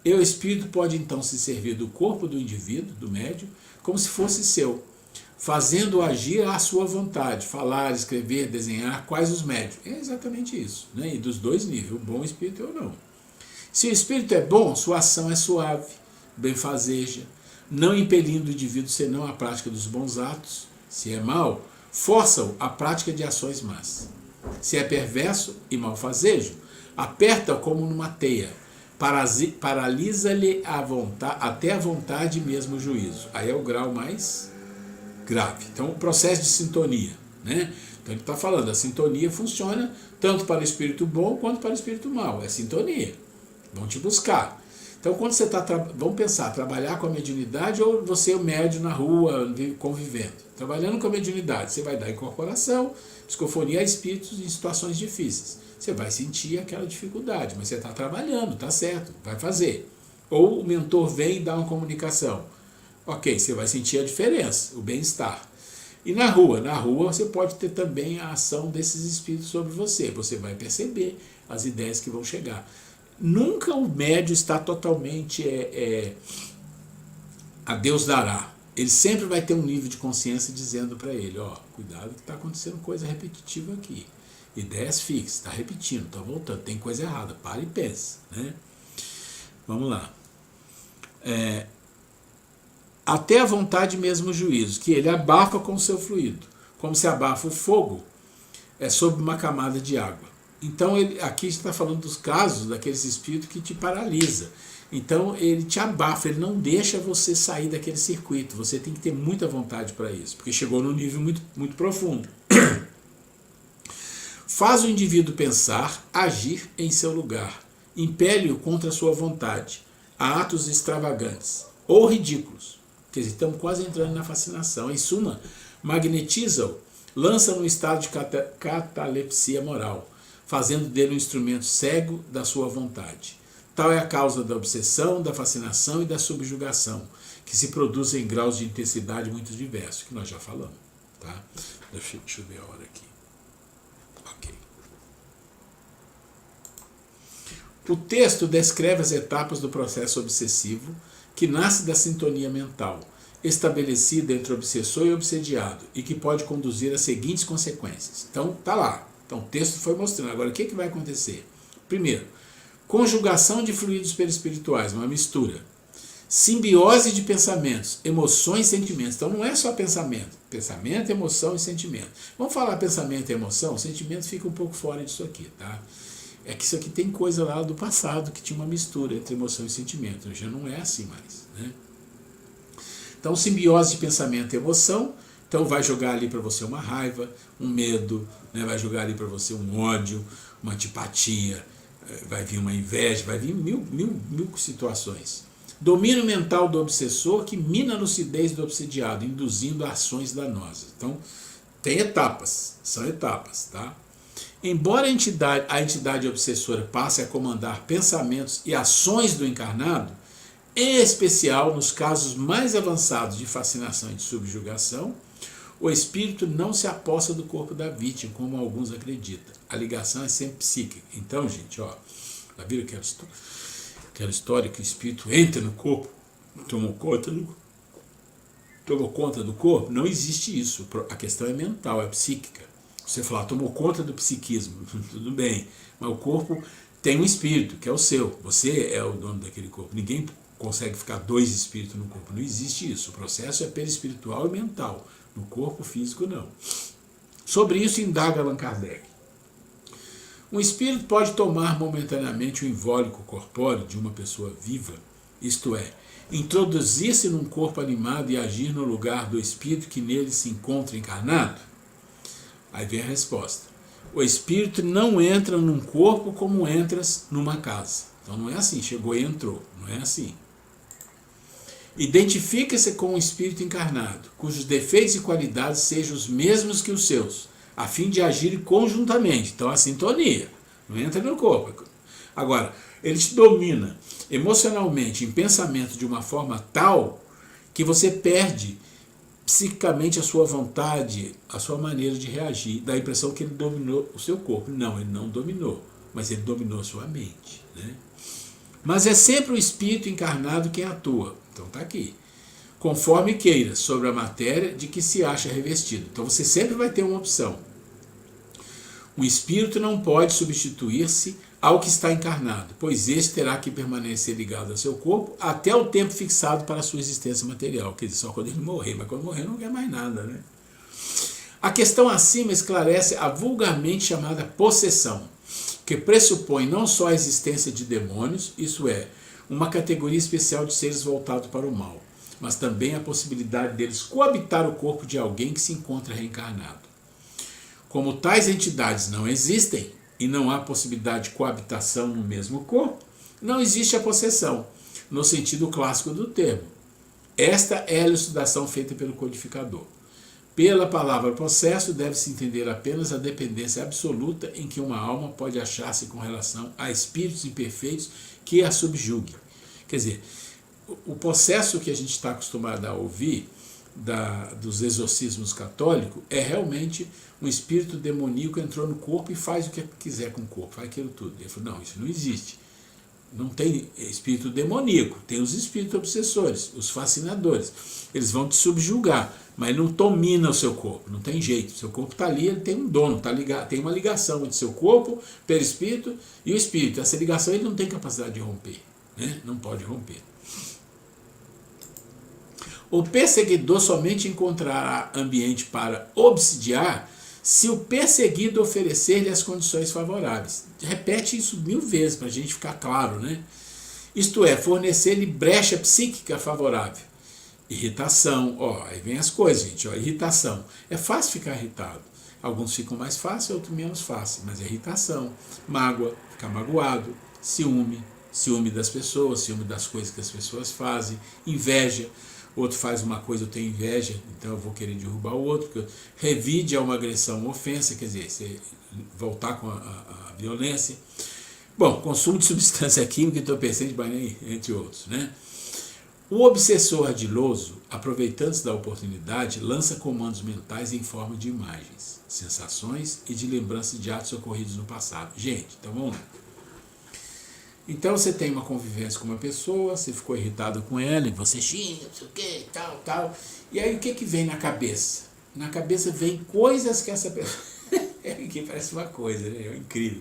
e o espírito pode então se servir do corpo do indivíduo, do médium, como se fosse seu, fazendo-o agir à sua vontade, falar, escrever, desenhar, quais os médios. É exatamente isso, né? E dos dois níveis, o bom espírito ou não. Se o espírito é bom, sua ação é suave, benfazeja, não impelindo o indivíduo senão à prática dos bons atos. Se é mau, força-o à prática de ações más. Se é perverso e malfazejo, aperta-o como numa teia, paralisa-lhe até a vontade e mesmo o juízo. Aí é o grau mais grave. Então, o processo de sintonia, né? Então, ele está falando, a sintonia funciona tanto para o espírito bom quanto para o espírito mau. É sintonia. Vão te buscar. Então, quando você está, vamos pensar, trabalhar com a mediunidade ou você é o médium na rua, convivendo. Trabalhando com a mediunidade, você vai dar incorporação, psicofonia a espíritos em situações difíceis. Você vai sentir aquela dificuldade, mas você está trabalhando, está certo, vai fazer. Ou o mentor vem e dá uma comunicação. Ok, você vai sentir a diferença, o bem-estar. E na rua você pode ter também a ação desses espíritos sobre você. Você vai perceber as ideias que vão chegar. Nunca o médium está totalmente a Deus dará. Ele sempre vai ter um nível de consciência dizendo para ele, ó, cuidado que está acontecendo coisa repetitiva aqui. Ideias fixas, está repetindo, está voltando, tem coisa errada, para e pensa. Né? Vamos lá. Até a vontade mesmo o juízo, que ele abafa com o seu fluido, como se abafa o fogo sobre uma camada de água. Então, aqui está falando dos casos daqueles espíritos que te paralisa. Então, ele te abafa, ele não deixa você sair daquele circuito. Você tem que ter muita vontade para isso, porque chegou num nível muito, muito profundo. Faz o indivíduo pensar, agir em seu lugar, impele-o contra a sua vontade, a atos extravagantes ou ridículos. Quer dizer, estamos quase entrando na fascinação. Em suma, magnetiza-o, lança no estado de catalepsia moral, fazendo dele um instrumento cego da sua vontade. Tal é a causa da obsessão, da fascinação e da subjugação, que se produzem em graus de intensidade muito diversos, que nós já falamos. Tá? Deixa eu ver a hora aqui. Ok. O texto descreve as etapas do processo obsessivo, que nasce da sintonia mental, estabelecida entre obsessor e obsediado, e que pode conduzir às seguintes consequências. Então, tá lá. Então, o texto foi mostrando. Agora, o que vai acontecer? Primeiro, conjugação de fluidos perispirituais, uma mistura. Simbiose de pensamentos, emoções e sentimentos. Então, não é só pensamento. Pensamento, emoção e sentimento. Vamos falar pensamento e emoção? Sentimento fica um pouco fora disso aqui, tá? É que isso aqui tem coisa lá do passado que tinha uma mistura entre emoção e sentimento. Já não é assim mais, né? Então, simbiose de pensamento e emoção. Então, vai jogar ali para você uma raiva, um medo, né? Vai jogar ali para você um ódio, uma antipatia, vai vir uma inveja, vai vir mil situações. Domínio mental do obsessor que mina a lucidez do obsediado, induzindo a ações danosas. Então, tem etapas, são etapas, tá? Embora a entidade obsessora passe a comandar pensamentos e ações do encarnado, em especial nos casos mais avançados de fascinação e de subjugação, o espírito não se apossa do corpo da vítima, como alguns acreditam. A ligação é sempre psíquica. Então, gente, ó, já viram aquela história que o espírito entra no corpo, tomou conta do corpo? Não existe isso. A questão é mental, é psíquica. Você falar, tomou conta do psiquismo, tudo bem, mas o corpo tem um espírito, que é o seu. Você é o dono daquele corpo. Ninguém consegue ficar dois espíritos no corpo. Não existe isso. O processo é perispiritual e mental. No corpo físico, não. Sobre isso, indaga Allan Kardec. Um espírito pode tomar momentaneamente o invólucro corpóreo de uma pessoa viva, isto é, introduzir-se num corpo animado e agir no lugar do espírito que nele se encontra encarnado? Aí vem a resposta. O espírito não entra num corpo como entras numa casa. Então não é assim, chegou e entrou. Não é assim. Identifica-se com um espírito encarnado, cujos defeitos e qualidades sejam os mesmos que os seus, a fim de agirem conjuntamente. Então a sintonia. Não entra no corpo. Agora, ele te domina emocionalmente, em pensamento, de uma forma tal que você perde psicicamente a sua vontade, a sua maneira de reagir. Dá a impressão que ele dominou o seu corpo. Não, ele não dominou, mas ele dominou a sua mente, né? Mas é sempre o espírito encarnado quem atua. Então está aqui. Conforme queira, sobre a matéria de que se acha revestido. Então você sempre vai ter uma opção. O espírito não pode substituir-se ao que está encarnado, pois este terá que permanecer ligado a seu corpo até o tempo fixado para a sua existência material. Quer dizer, só quando ele morrer, mas quando morrer não quer mais nada, né? A questão acima esclarece a vulgarmente chamada possessão, que pressupõe não só a existência de demônios, isso é, uma categoria especial de seres voltados para o mal, mas também a possibilidade deles coabitar o corpo de alguém que se encontra reencarnado. Como tais entidades não existem e não há possibilidade de coabitação no mesmo corpo, não existe a possessão. no sentido clássico do termo. Esta é a elucidação feita pelo codificador. Pela palavra possesso, deve-se entender apenas a dependência absoluta em que uma alma pode achar-se com relação a espíritos imperfeitos que a subjuguem. Quer dizer, o possesso que a gente está acostumado a ouvir dos exorcismos católicos é realmente um espírito demoníaco entrou no corpo e faz o que quiser com o corpo, faz aquilo tudo. Ele falou, não, isso não existe. Não tem espírito demoníaco, tem os espíritos obsessores, os fascinadores. Eles vão te subjugar, mas não domina o seu corpo, não tem jeito. O seu corpo está ali, ele tem um dono, tem uma ligação entre seu corpo, perispírito e o espírito. Essa ligação ele não tem capacidade de romper, né? Não pode romper. O perseguidor somente encontrará ambiente para obsidiar se o perseguido oferecer-lhe as condições favoráveis. Repete isso 1000 vezes para a gente ficar claro, né? Isto é, fornecer-lhe brecha psíquica favorável. Irritação, aí vem as coisas, gente, irritação. É fácil ficar irritado. Alguns ficam mais fácil, outros menos fácil, mas é irritação. Mágoa, ficar magoado. Ciúme das pessoas, ciúme das coisas que as pessoas fazem. Inveja. Outro faz uma coisa, eu tenho inveja, então eu vou querer derrubar o outro. Porque revide é uma agressão, uma ofensa, quer dizer, você voltar com a violência. Bom, consumo de substância química, entorpecente, entre outros, né? O obsessor ardiloso, aproveitando-se da oportunidade, lança comandos mentais em forma de imagens, sensações e de lembranças de atos ocorridos no passado. Gente, então vamos lá. Então você tem uma convivência com uma pessoa, você ficou irritado com ela, e você xinga, não sei o que, tal. E aí o que vem na cabeça? Na cabeça vem coisas que essa pessoa... que parece uma coisa, né? É incrível.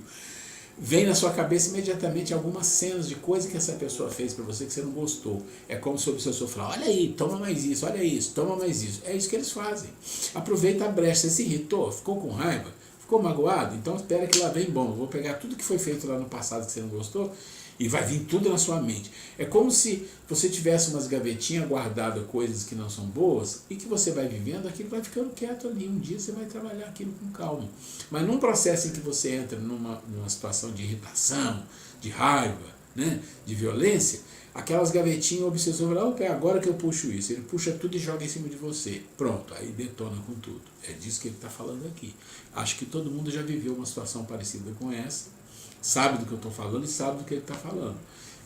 Vem na sua cabeça imediatamente algumas cenas de coisas que essa pessoa fez para você que você não gostou. É como se o obsessor falar, olha aí, toma mais isso, olha isso, toma mais isso. É isso que eles fazem. Aproveita a brecha, você se irritou, ficou com raiva, ficou magoado, então espera que lá vem bom. Eu vou pegar tudo que foi feito lá no passado que você não gostou e vai vir tudo na sua mente. É como se você tivesse umas gavetinhas guardadas, coisas que não são boas, e que você vai vivendo, aquilo vai ficando quieto ali. Um dia você vai trabalhar aquilo com calma. Mas num processo em que você entra numa situação de irritação, de raiva, né, de violência, aquelas gavetinhas, o obsessor vai lá, opa, agora que eu puxo isso. Ele puxa tudo e joga em cima de você. Pronto, aí detona com tudo. É disso que ele está falando aqui. Acho que todo mundo já viveu uma situação parecida com essa, sabe do que eu estou falando e sabe do que ele está falando.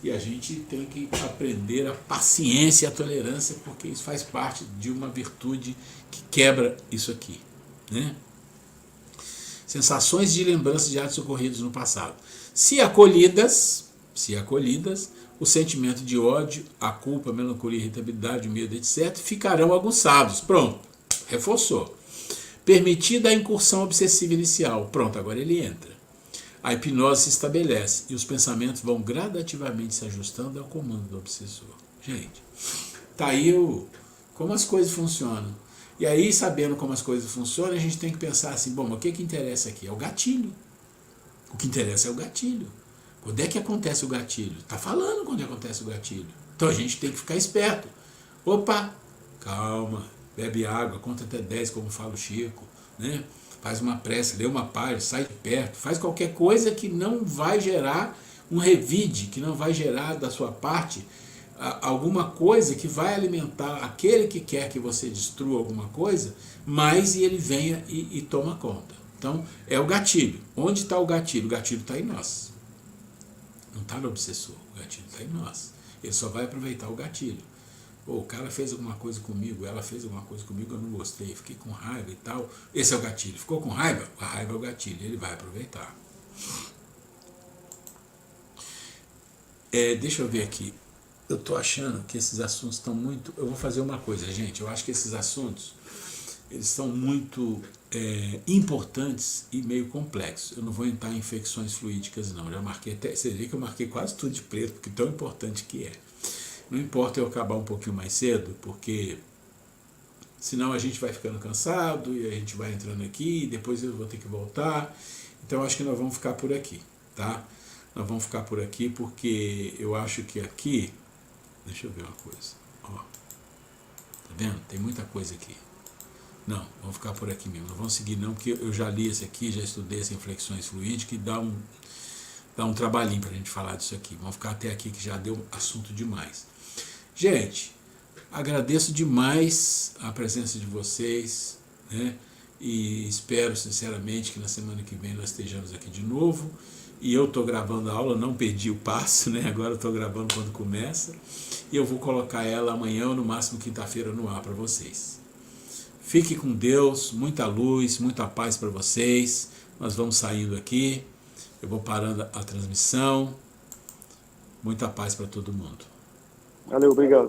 E a gente tem que aprender a paciência e a tolerância, porque isso faz parte de uma virtude que quebra isso aqui, né? Sensações de lembrança de atos ocorridos no passado. Se acolhidas, o sentimento de ódio, a culpa, a melancolia, a irritabilidade, o medo, etc., ficarão aguçados. Pronto, reforçou. Permitida a incursão obsessiva inicial. Pronto, agora ele entra. A hipnose se estabelece e os pensamentos vão gradativamente se ajustando ao comando do obsessor. Gente, tá aí como as coisas funcionam. E aí, sabendo como as coisas funcionam, a gente tem que pensar assim, bom, mas o que interessa aqui? É o gatilho. O que interessa é o gatilho. Quando é que acontece o gatilho? Tá falando quando acontece o gatilho. Então a gente tem que ficar esperto. Opa, calma, bebe água, conta até 10, como fala o Chico, né? Faz uma prece, lê uma página, sai de perto, faz qualquer coisa que não vai gerar um revide, que não vai gerar da sua parte alguma coisa que vai alimentar aquele que quer que você destrua alguma coisa, mas ele venha e toma conta. Então, é o gatilho. Onde está o gatilho? O gatilho está em nós. Não está no obsessor, o gatilho está em nós. Ele só vai aproveitar o gatilho. O cara fez alguma coisa comigo, ela fez alguma coisa comigo, eu não gostei, fiquei com raiva e tal. Esse é o gatilho. Ficou com raiva? A raiva é o gatilho, ele vai aproveitar. Deixa eu ver aqui. Eu estou achando que esses assuntos estão muito... Eu vou fazer uma coisa, gente. Eu acho que esses assuntos, eles são muito importantes e meio complexos. Eu não vou entrar em infecções fluídicas, não. Já marquei até... Você vê que eu marquei quase tudo de preto, porque tão importante que é. Não importa eu acabar um pouquinho mais cedo, porque senão a gente vai ficando cansado e a gente vai entrando aqui e depois eu vou ter que voltar. Então acho que nós vamos ficar por aqui, tá? Nós vamos ficar por aqui porque eu acho que aqui... Deixa eu ver uma coisa. Ó, tá vendo? Tem muita coisa aqui. Não, vamos ficar por aqui mesmo. Não vamos seguir não, porque eu já li esse aqui, já estudei as inflexões fluídicas e dá dá um trabalhinho para a gente falar disso aqui. Vamos ficar até aqui que já deu assunto demais. Gente, agradeço demais a presença de vocês, né? E espero sinceramente que na semana que vem nós estejamos aqui de novo. E eu estou gravando a aula, não perdi o passo, né? Agora eu estou gravando quando começa. E eu vou colocar ela amanhã ou no máximo quinta-feira no ar para vocês. Fique com Deus, muita luz, muita paz para vocês. Nós vamos saindo aqui. Eu vou parando a transmissão. Muita paz para todo mundo. Valeu, obrigado.